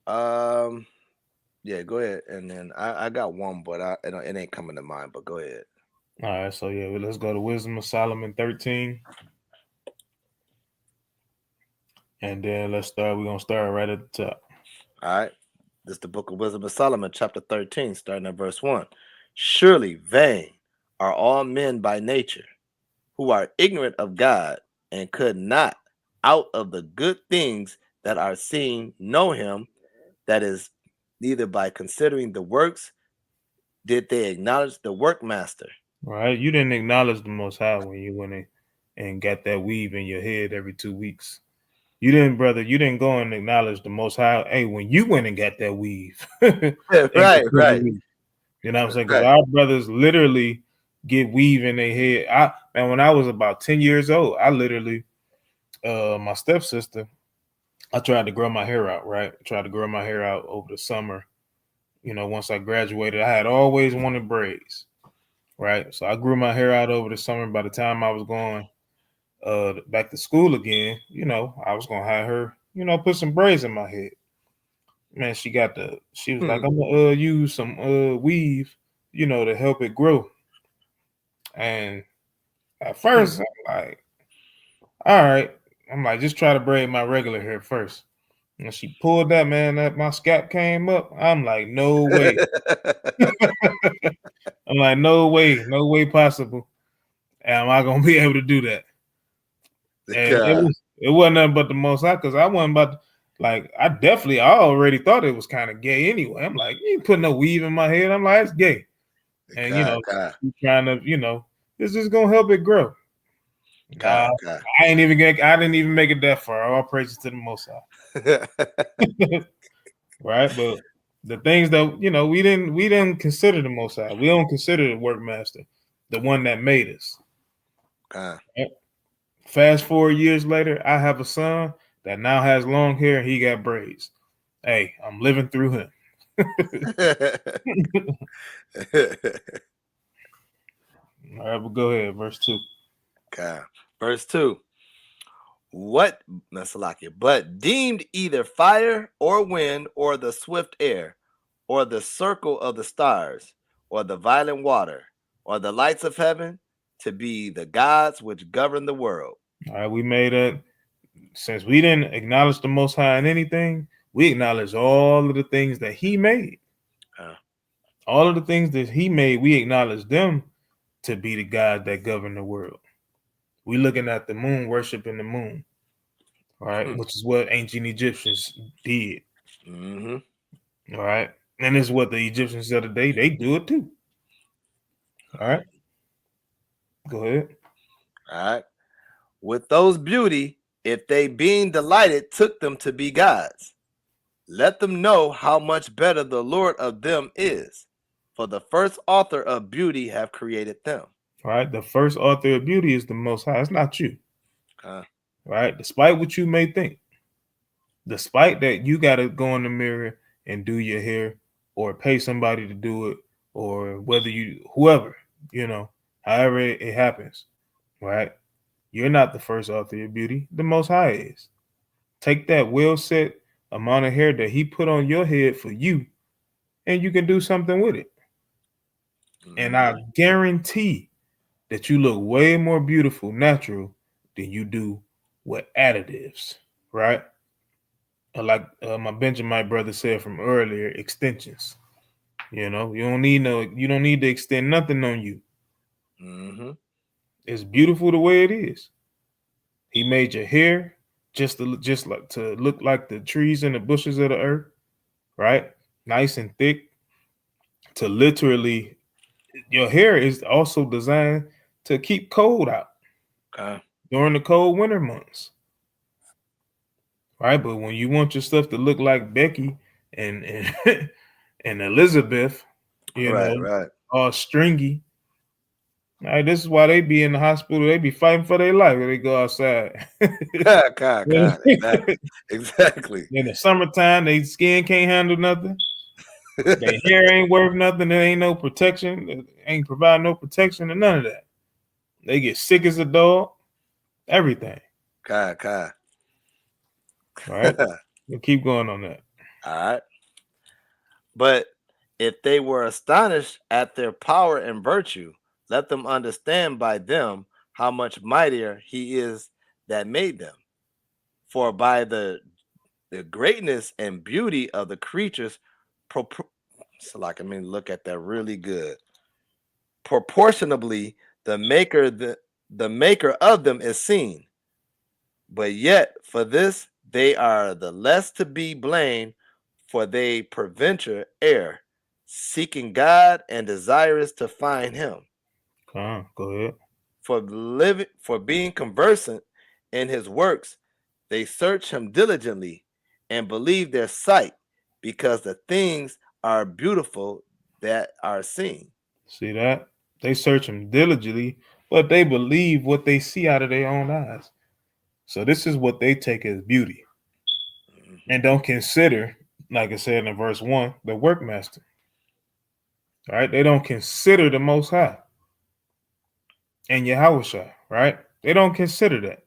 Speaker 5: Yeah, go ahead. And then I got one, but it ain't coming to mind. But go ahead.
Speaker 4: All right. So yeah, well, let's go to Wisdom of Solomon 13. And then we're gonna start right at the top.
Speaker 5: All right. This is the book of Wisdom of Solomon, chapter 13, starting at verse 1. Surely vain are all men by nature, who are ignorant of God, and could not, out of the good things that are seen, know him. That is, neither by considering the works did they acknowledge the workmaster.
Speaker 4: Right? You didn't acknowledge the Most High when you went in and got that weave in your head every 2 weeks. You didn't, brother. You didn't go and acknowledge the Most High. Hey, when you went and got that weave,
Speaker 5: Right.
Speaker 4: You know what I'm saying? Because our brothers literally get weave in their head. When I was about 10 years old, I literally, my stepsister, I tried to grow my hair out. Right, tried to grow my hair out over the summer. You know, once I graduated, I had always wanted braids. Right, so I grew my hair out over the summer. By the time I was going back to school again, you know, I was gonna have her, you know, put some braids in my head. Man, she was like, I'm gonna use some weave, you know, to help it grow. And at first, I'm like, all right, I'm like, just try to braid my regular hair first. And she pulled that, man, that my scalp came up. I'm like, no way. I'm like, no way possible. Am I gonna be able to do that? And it wasn't nothing but the Most High, because I wasn't about to, like, I already thought it was kind of gay anyway. I'm like, you ain't putting no weave in my head. I'm like, it's gay. And you know, trying to, you know, this is gonna help it grow. I didn't even make it that far. All praises to the Most High. Right? But the things that, you know, we didn't consider the Most High. We don't consider the workmaster, the one that made us. Fast forward years later, I have a son that now has long hair and he got braids. Hey, I'm living through him. All right, but go ahead, verse 2.
Speaker 5: Verse 2. But deemed either fire or wind or the swift air or the circle of the stars or the violent water or the lights of heaven to be the gods which govern the world.
Speaker 4: All right, we made it. Since we didn't acknowledge the Most High in anything, we acknowledge all of the things that He made. All of the things that He made, we acknowledge them to be the God that govern the world. We looking at the moon, worshiping the moon, all right, which is what ancient Egyptians did. All right, and it's what the Egyptians of the day, they do it too. All right, go ahead.
Speaker 5: All right. With those beauty, if they being delighted took them to be gods, let them know how much better the Lord of them is, for the first author of beauty have created them.
Speaker 4: All right, the first author of beauty is the Most High. It's not you. Right, despite what you may think, despite that you got to go in the mirror and do your hair or pay somebody to do it, or whoever, you know, however it happens, right? You're not the first author of beauty. The Most High is. Take that well set amount of hair that He put on your head for you, and you can do something with it. And I guarantee that you look way more beautiful, natural, than you do with additives, right? Like my Benjamite brother said from earlier, extensions. You know, you don't need to extend nothing on you. It's beautiful the way it is. He made your hair just to look like the trees and the bushes of the earth, right? Nice and thick. To literally, your hair is also designed to keep cold out during the cold winter months, right? But when you want your stuff to look like Becky and and Elizabeth, you know,
Speaker 5: Right.
Speaker 4: all stringy. Like, this is why they be in the hospital. They be fighting for their life when they go outside.
Speaker 5: God. Exactly.
Speaker 4: In the summertime, their skin can't handle nothing. Their hair ain't worth nothing. There ain't no protection. It ain't provide no protection and none of that. They get sick as a dog. Everything.
Speaker 5: God.
Speaker 4: All right. We'll keep going on that.
Speaker 5: All right. But if they were astonished at their power and virtue, let them understand by them how much mightier he is that made them. For by the greatness and beauty of the creatures, look at that really good. Proportionably, the maker of them is seen. But yet for this they are the less to be blamed, for they peradventure err, seeking God and desirous to find him.
Speaker 4: Go ahead.
Speaker 5: For being conversant in his works, they search him diligently and believe their sight, because the things are beautiful that are seen.
Speaker 4: See that? They search him diligently, but they believe what they see out of their own eyes. So this is what they take as beauty, and don't consider, like I said in verse 1, the workmaster. All right? They don't consider the Most High and Yahushua, right? They don't consider that.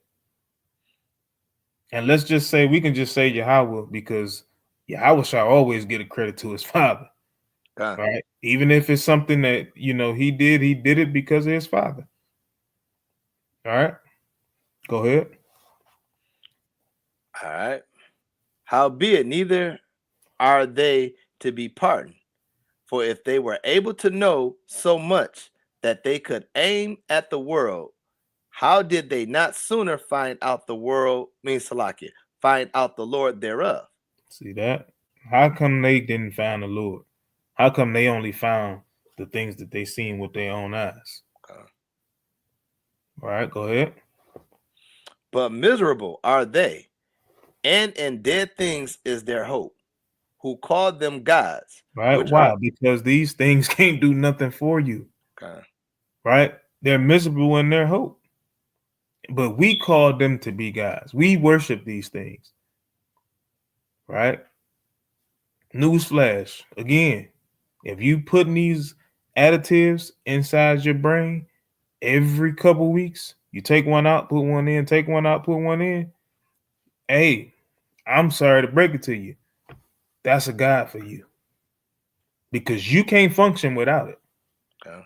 Speaker 4: And let's just say, we can just say Yahweh, because Yahushua always get a credit to his father. Right? Even if it's something that, he did it because of his father. All right? Go ahead.
Speaker 5: All right. Howbeit, neither are they to be pardoned. For if they were able to know so much that they could aim at the world, how did they not sooner find out the world, find out the Lord thereof?
Speaker 4: See that? How come they didn't find the Lord? How come they only found the things that they seen with their own eyes?
Speaker 5: Okay.
Speaker 4: All right, go ahead.
Speaker 5: But miserable are they, and in dead things is their hope, who called them gods.
Speaker 4: Right? Why? Because these things can't do nothing for you.
Speaker 5: Okay.
Speaker 4: Right? They're miserable in their hope. But we call them to be gods. We worship these things. Right? Newsflash. Again, if you putting these additives inside your brain every couple weeks, you take one out, put one in, take one out, put one in. Hey, I'm sorry to break it to you. That's a God for you. Because you can't function without it.
Speaker 5: Okay.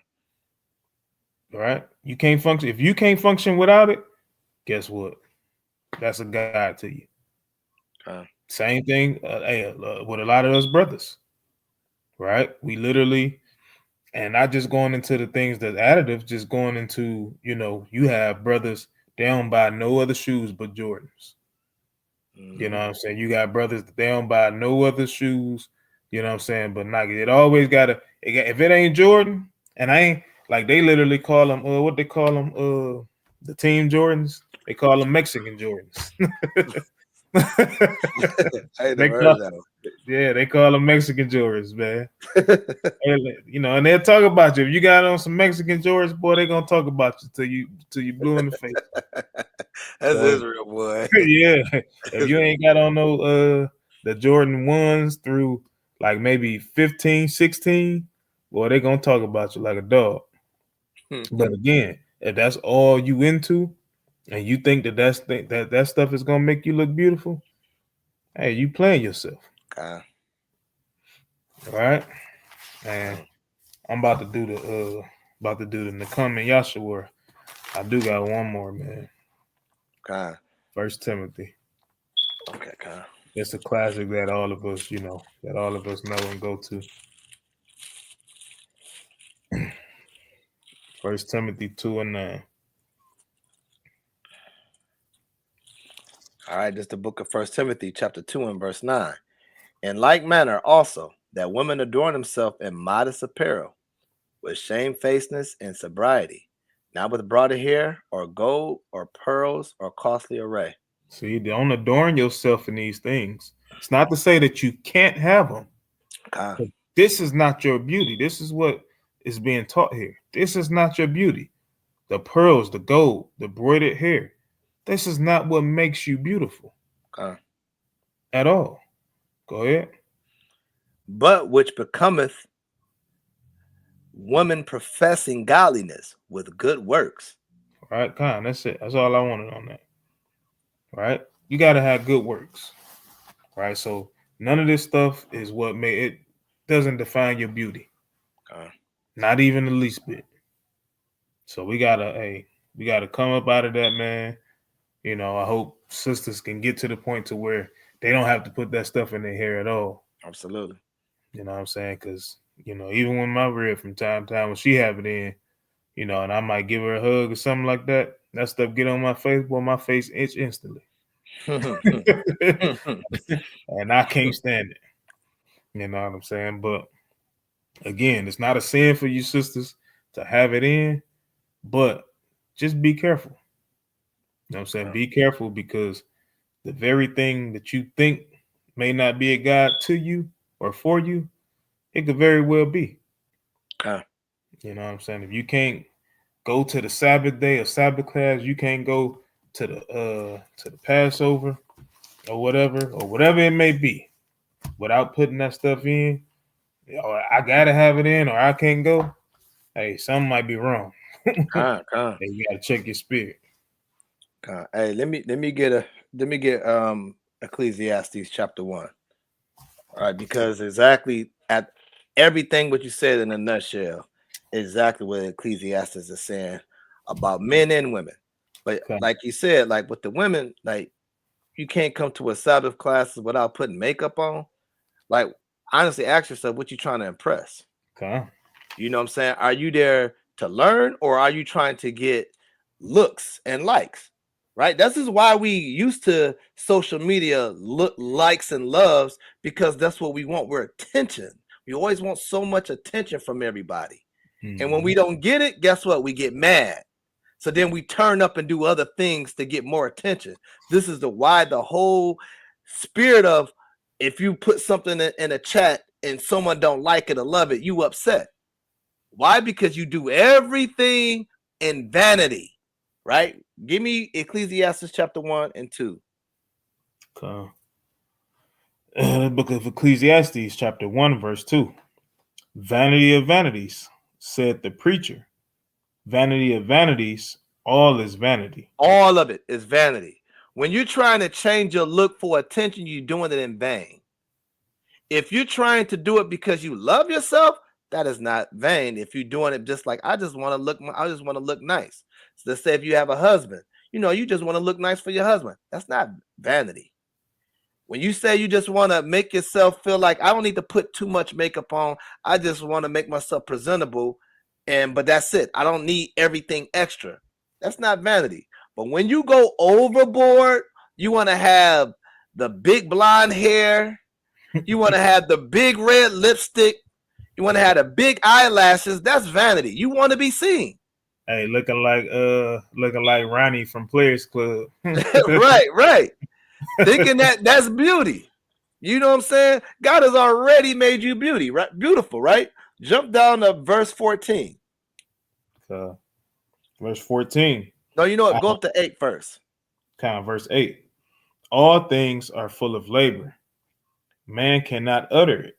Speaker 4: All right? You can't function. If you can't function without it, guess what? That's a God to you.
Speaker 5: Okay.
Speaker 4: Same thing with a lot of us brothers. Right? We literally, and not just going into the things that's additive, just going into, you have brothers, they don't buy no other shoes but Jordans. You know what I'm saying? You got brothers that they don't buy no other shoes, you know what I'm saying, but Nike. It always gotta, if it ain't Jordan, and I ain't, like, they literally call them, what they call them, the team Jordans, they call them Mexican Jordans. They call them Mexican Jordans, man. And they'll talk about you. If you got on some Mexican Jordans, boy, they're gonna talk about you till you blue in the face.
Speaker 5: That's Israel, boy.
Speaker 4: Yeah. If you ain't got on no the Jordan 1s through like maybe 15, 16, boy, they're gonna talk about you like a dog. But again, if that's all you into, and you think that stuff is gonna make you look beautiful, hey, you playing yourself.
Speaker 5: Okay.
Speaker 4: All right. And I'm about to do the Nakum and Yahshua. I do got one more, man.
Speaker 5: Okay.
Speaker 4: 1 Timothy.
Speaker 5: Okay, okay.
Speaker 4: It's a classic that all of us, know and go to. 1 Timothy 2:9.
Speaker 5: All right, this is the book of 1 Timothy, chapter 2 and verse 9. In like manner also, that women adorn themselves in modest apparel, with shamefacedness and sobriety, not with broader hair, or gold, or pearls, or costly array.
Speaker 4: See, don't adorn yourself in these things. It's not to say that you can't have them.
Speaker 5: Con.
Speaker 4: This is not your beauty. This is what is being taught here. This is not your beauty. The pearls, the gold, the broidered hair. This is not what makes you beautiful
Speaker 5: Con.
Speaker 4: at all. Go ahead.
Speaker 5: But which becometh woman professing godliness with good works.
Speaker 4: All right, Con, that's it. That's all I wanted on that. All right, you got to have good works. All right, so none of this stuff is what made it. Doesn't define your beauty. Not even the least bit. So we gotta come up out of that, man. You know, I hope sisters can get to the point to where they don't have to put that stuff in their hair at all.
Speaker 5: Absolutely.
Speaker 4: You know what I'm saying? Because, you know, even when my rib from time to time, when she have it in, you know, and I might give her a hug or something like that, that stuff get on my face, boy, my face itch instantly. And I can't stand it. You know what I'm saying? But again, it's not a sin for you sisters to have it in, but just be careful. You know what I'm saying? Be careful, because the very thing that you think may not be a God to you or for you, it could very well be. You know what I'm saying? If you can't go to the Sabbath day or Sabbath class, you can't go to the Passover or whatever it may be, without putting that stuff in, or I gotta have it in, or I can't go. Hey, something might be wrong. Hey, you gotta check your spirit.
Speaker 5: Hey, let me get Ecclesiastes chapter 1. All right, because exactly at everything what you said in a nutshell, exactly what Ecclesiastes is saying about men and women. But like you said, like with the women, like you can't come to a Sabbath classes without putting makeup on. Like, honestly, ask yourself what you trying to impress. You know what I'm saying? Are you there to learn, or are you trying to get looks and likes? Right? This is why we used to social media look likes and loves, because that's what we want. We're attention. We always want so much attention from everybody. And when we don't get it, guess what? We get mad. So then we turn up and do other things to get more attention. This is why the whole spirit of, if you put something in a chat and someone don't like it or love it, you upset. Why? Because you do everything in vanity, right? Give me Ecclesiastes chapter 1 and 2.
Speaker 4: The book of Ecclesiastes chapter 1 verse 2. Vanity of vanities, said the preacher. Vanity of vanities, all is vanity.
Speaker 5: All of it is vanity. When you're trying to change your look for attention, you're doing it in vain. If you're trying to do it because you love yourself, that is not vain. If you're doing it just like, I just want to look nice. So let's say if you have a husband, you know, you just want to look nice for your husband. That's not vanity. When you say you just want to make yourself feel like, I don't need to put too much makeup on, I just want to make myself presentable, but that's it. I don't need everything extra. That's not vanity. But when you go overboard, you want to have the big blonde hair, you want to have the big red lipstick, you want to have the big eyelashes, that's vanity. You want to be seen.
Speaker 4: Hey, looking like Ronnie from Players Club.
Speaker 5: right. Thinking that's beauty. You know what I'm saying? God has already made you beautiful, right? Jump down to verse 14.
Speaker 4: Verse 14.
Speaker 5: No, you know what? Go up to 8 first.
Speaker 4: Verse 8. All things are full of labor. Man cannot utter it.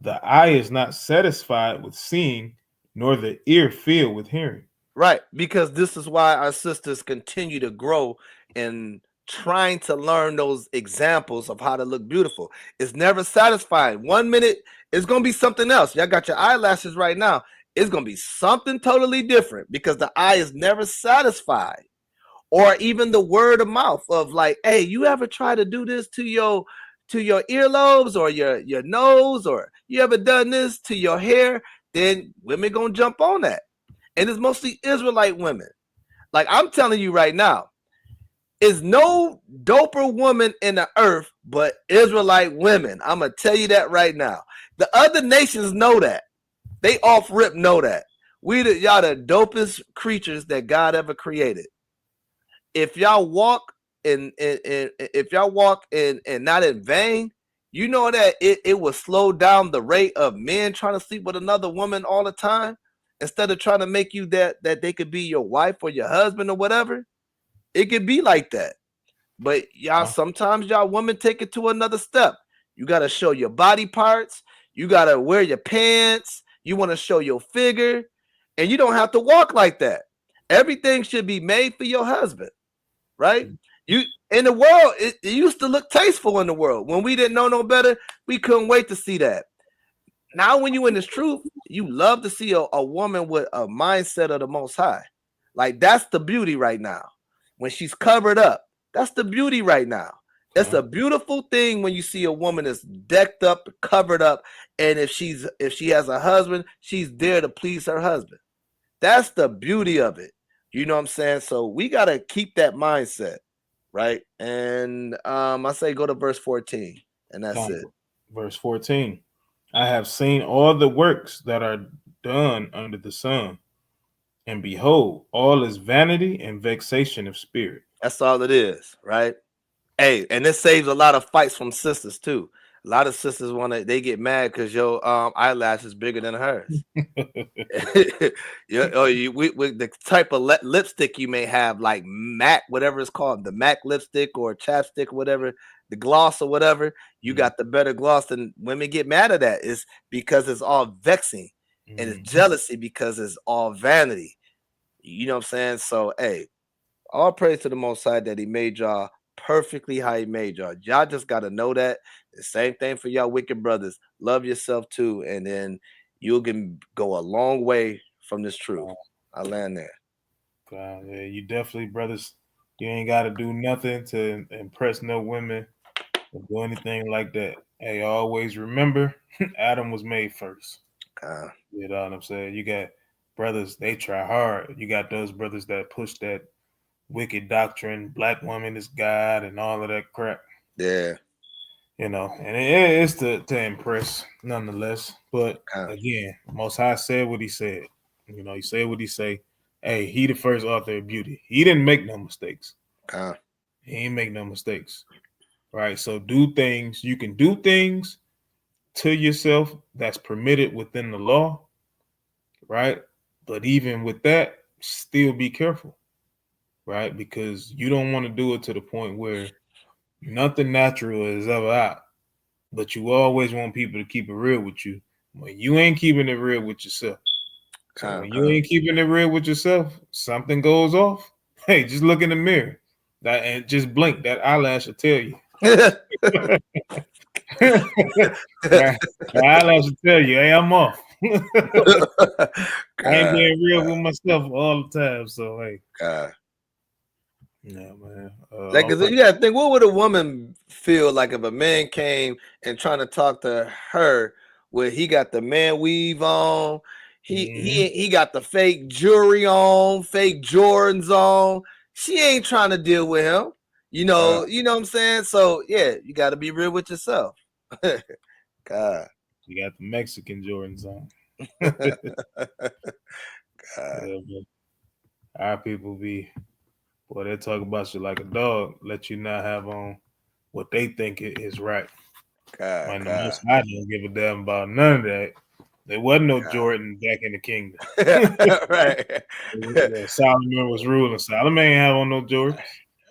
Speaker 4: The eye is not satisfied with seeing, nor the ear filled with hearing.
Speaker 5: Right, because this is why our sisters continue to grow in trying to learn those examples of how to look beautiful. It's never satisfying. 1 minute, it's going to be something else. Y'all got your eyelashes right now. It's going to be something totally different, because the eye is never satisfied. Or even the word of mouth of like, hey, you ever try to do this to your earlobes or your nose, or you ever done this to your hair? Then women gonna jump on that. And it's mostly Israelite women. Like, I'm telling you right now, is no doper woman in the earth but Israelite women. I'm gonna tell you that right now. The other nations know that. They off rip know that. Y'all the dopest creatures that God ever created. If y'all walk in if y'all walk in and not in vain, you know that it will slow down the rate of men trying to sleep with another woman all the time, instead of trying to make you that they could be your wife or your husband or whatever. It could be like that. But y'all, sometimes y'all women take it to another step. You got to show your body parts. You got to wear your pants. You want to show your figure. And you don't have to walk like that. Everything should be made for your husband, right? You in the world, it used to look tasteful in the world. When we didn't know no better, we couldn't wait to see that. Now, when you in this truth, you love to see a woman with a mindset of the Most High. Like, that's the beauty right now. When she's covered up, that's the beauty right now. It's a beautiful thing when you see a woman that's decked up, covered up, and if she has a husband, she's there to please her husband. That's the beauty of it. You know what I'm saying? So we got to keep that mindset, right? And I say go to verse 14, and that's it.
Speaker 4: Verse 14. I have seen all the works that are done under the sun, and behold, all is vanity and vexation of spirit.
Speaker 5: That's all it is, right? Hey, and this saves a lot of fights from sisters too. A lot of sisters they get mad because your eyelash is bigger than hers. With the type of lipstick you may have, like MAC, whatever it's called, the MAC lipstick or chapstick, whatever, the gloss or whatever, you got the better gloss. Than women get mad at that. It's because it's all vexing, and it's jealousy because it's all vanity. You know what I'm saying? So, hey, all praise to the Most High that He made y'all perfectly how He made y'all. Y'all just got to know that. The same thing for y'all wicked brothers. Love yourself too, and then you can go a long way from this truth. I land there.
Speaker 4: Yeah, you definitely, brothers, you ain't got to do nothing to impress no women or do anything like that. Hey, always remember, Adam was made first. You know what I'm saying? You got brothers, they try hard. You got those brothers that push that wicked doctrine, black woman is God, and all of that crap.
Speaker 5: Yeah.
Speaker 4: You know, and it's to impress nonetheless. But again, Most High said what He said. You know, He said what He say. Hey, He the first author of beauty. He didn't make no mistakes. He ain't make no mistakes. Right? So do things. You can do things to yourself that's permitted within the law. Right? But even with that, still be careful. Right? Because you don't want to do it to the point where nothing natural is ever out, but you always want people to keep it real with you. When you ain't keeping it real with yourself. So when you ain't keeping it real with yourself, something goes off. Hey, just look in the mirror and just blink. That eyelash will tell you. The eyelash will tell you, hey, I'm off. I ain't being real with myself all the time. So, hey. Yeah, man.
Speaker 5: Because you gotta think, what would a woman feel like if a man came and trying to talk to her where he got the man weave on, he got the fake jewelry on, fake Jordans on. She ain't trying to deal with him. You know what I'm saying? So yeah, you gotta be real with yourself. God.
Speaker 4: You got the Mexican Jordans on. Yeah, our people be, boy, they talk about you like a dog, let you not have on what they think is right. And the Most High don't give a damn about none of that. There wasn't no Jordan back in the kingdom.
Speaker 5: Right.
Speaker 4: Solomon was ruling. Solomon ain't have on no Jordans.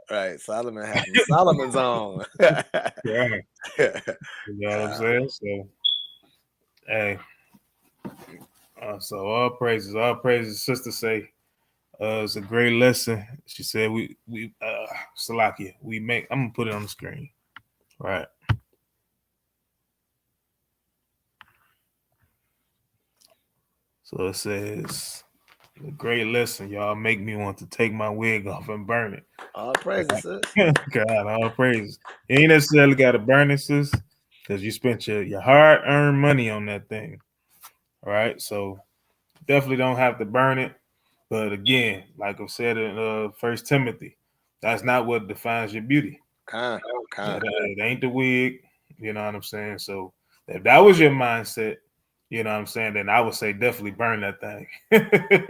Speaker 5: Right. Solomon had Solomon's on.
Speaker 4: Yeah. You know what I'm saying? So, hey. So all praises. Sister say, it's a great lesson. She said, we Salakia, I'm gonna put it on the screen. Right. So it says, a great lesson. Y'all make me want to take my wig off and burn it.
Speaker 5: All praises, sis.
Speaker 4: God, all praises. You ain't necessarily got to burn it, sis, because you spent your hard-earned money on that thing. All right. So definitely don't have to burn it. But again, like I said in 1 Timothy, that's not what defines your beauty. It ain't the wig. You know what I'm saying? So if that was your mindset, you know what I'm saying, then I would say definitely burn that thing.
Speaker 5: It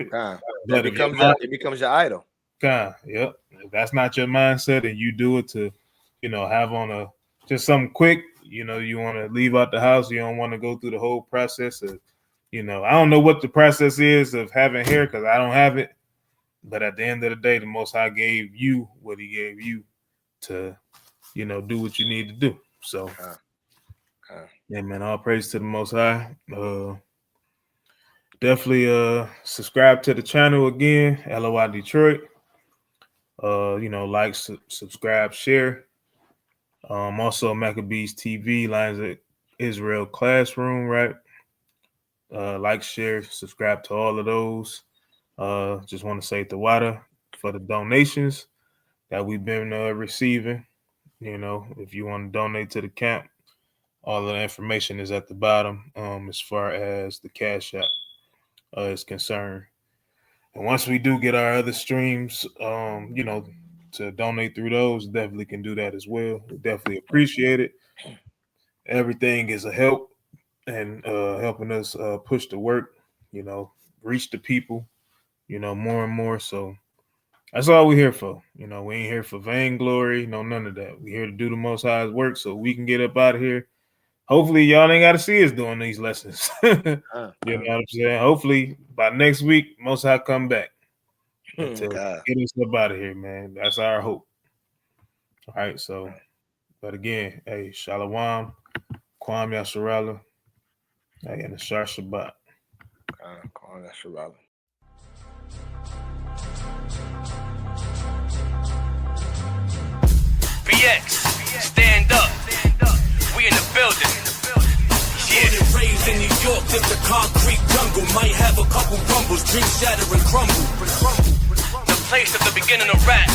Speaker 5: becomes your idol.
Speaker 4: Yep. If that's not your mindset and you do it to, have on just something quick, you want to leave out the house. You don't want to go through the whole process of, I don't know what the process is of having hair because I don't have it. But at the end of the day, the Most High gave you what he gave you to, do what you need to do. So, yeah, man, all praise to the Most High. Definitely subscribe to the channel again, LOI Detroit. Like, subscribe, share. Also Maccabees TV, Lions of Israel Classroom, right? Like, share, subscribe to all of those. Just want to say Tawada for the donations that we've been receiving. If you want to donate to the camp, all the information is at the bottom as far as the Cash App is concerned. And once we do get our other streams, to donate through those, definitely can do that as well. We definitely appreciate it. Everything is a help and helping us push the work, reach the people, more and more. So that's all we're here for. We ain't here for vainglory, none of that. We're here to do the Most High's work so we can get up out of here. Hopefully y'all ain't got to see us doing these lessons. You know what I'm saying? Hopefully by next week, Most High come back to get us up out of here, man. That's our hope. All right, so, but again, hey, Shalom, Kwam Yasharala, and the Shar Shabbat.
Speaker 5: Kwam Yasharala.
Speaker 3: BX, stand up. We in the building. Born and raised in New York, this the concrete jungle. Might have a couple rumbles, dreams shatter and crumble. The place at the beginning of rap,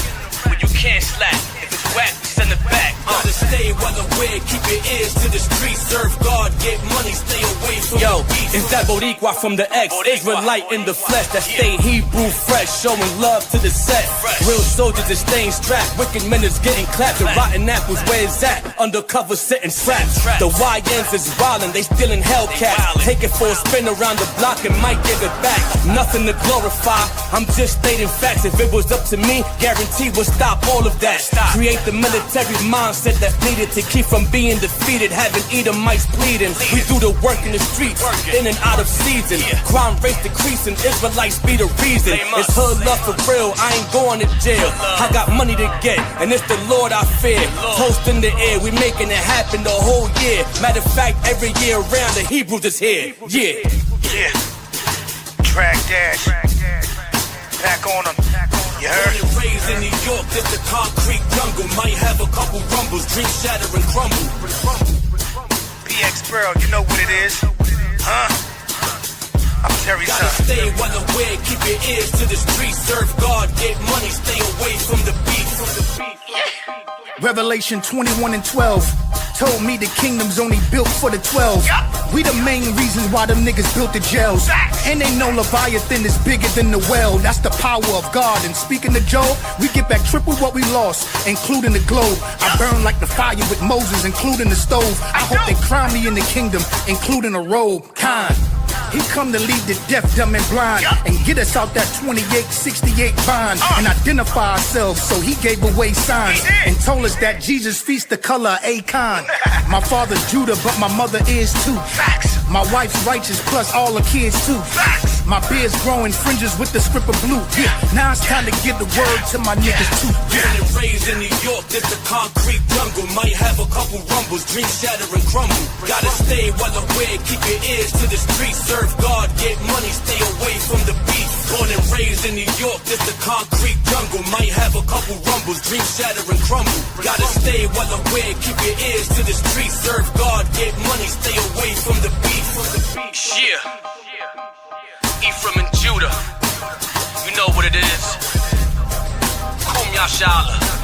Speaker 3: where you can't slack. If it's whack, send it back. Gotta stay well aware, keep your ears to the street. Serve God, get money, stay away from the beef. Is that Boricua from the X? Israelite in the flesh that stay Hebrew fresh, showing love to the set. Real soldiers is staying strapped, wicked men is getting clapped. The rotten apples, where is that? Undercover sitting strapped. The YNs is wildin', they stealing Hellcats. Take it for a spin around the block and might give it back. Nothing to glorify, I'm just stating facts. If it was up to me, guarantee we'll stop all of that. Create the military mindset that's needed to keep from being defeated. Having Edomites pleading, we do the work in the streets, in and out of season. Crime rate decreasing, Israelites be the reason. It's hood love for real, I ain't going to jail. I got money to get, and it's the Lord I fear. Toast in the air, we making it happen the whole year. Matter of fact, every year around, the Hebrews is here. Yeah.
Speaker 8: Track dash. Back on them. You heard?
Speaker 3: Born and raised in New York, this the concrete jungle. Might have a couple rumbles, dreams shatter and crumble.
Speaker 8: PX Pearl, you know what it is. Huh? I'm Terry Son.
Speaker 3: Gotta stay well aware, keep your ears to the streets. Serve God, get money, stay away from the beef.
Speaker 9: Revelation 21:12 told me the kingdom's only built for the 12. We the main reasons why them niggas built the jails. And they know Leviathan is bigger than the well. That's the power of God. And speaking to Job, we get back triple what we lost, including the globe. I burn like the fire with Moses, including the stove. I hope they crown me in the kingdom, including a robe. Khan. He come to lead the deaf, dumb, and blind and get us out that 2868 bond and identify ourselves. So he gave away signs and told us that Jesus feasts the color of Acon. My father's Judah, but my mother is too. My wife's righteous, plus all the kids too. My beard's growing fringes with the script of blue. Now it's time to give the word to my niggas too.
Speaker 3: Born and raised in New York, this the concrete jungle. Might have a couple rumbles, dreams shatter and crumble. Gotta stay well aware, keep your ears to the streets. Serve God, get money, stay away from the beef. Born and raised in New York, this the concrete jungle. Might have a couple rumbles, dreams shatter and crumble. Gotta stay well aware, keep your ears to the streets. Serve God, get money, stay away from the beef. Yeah. Ephraim and Judah, you know what it is. Kum Yashala.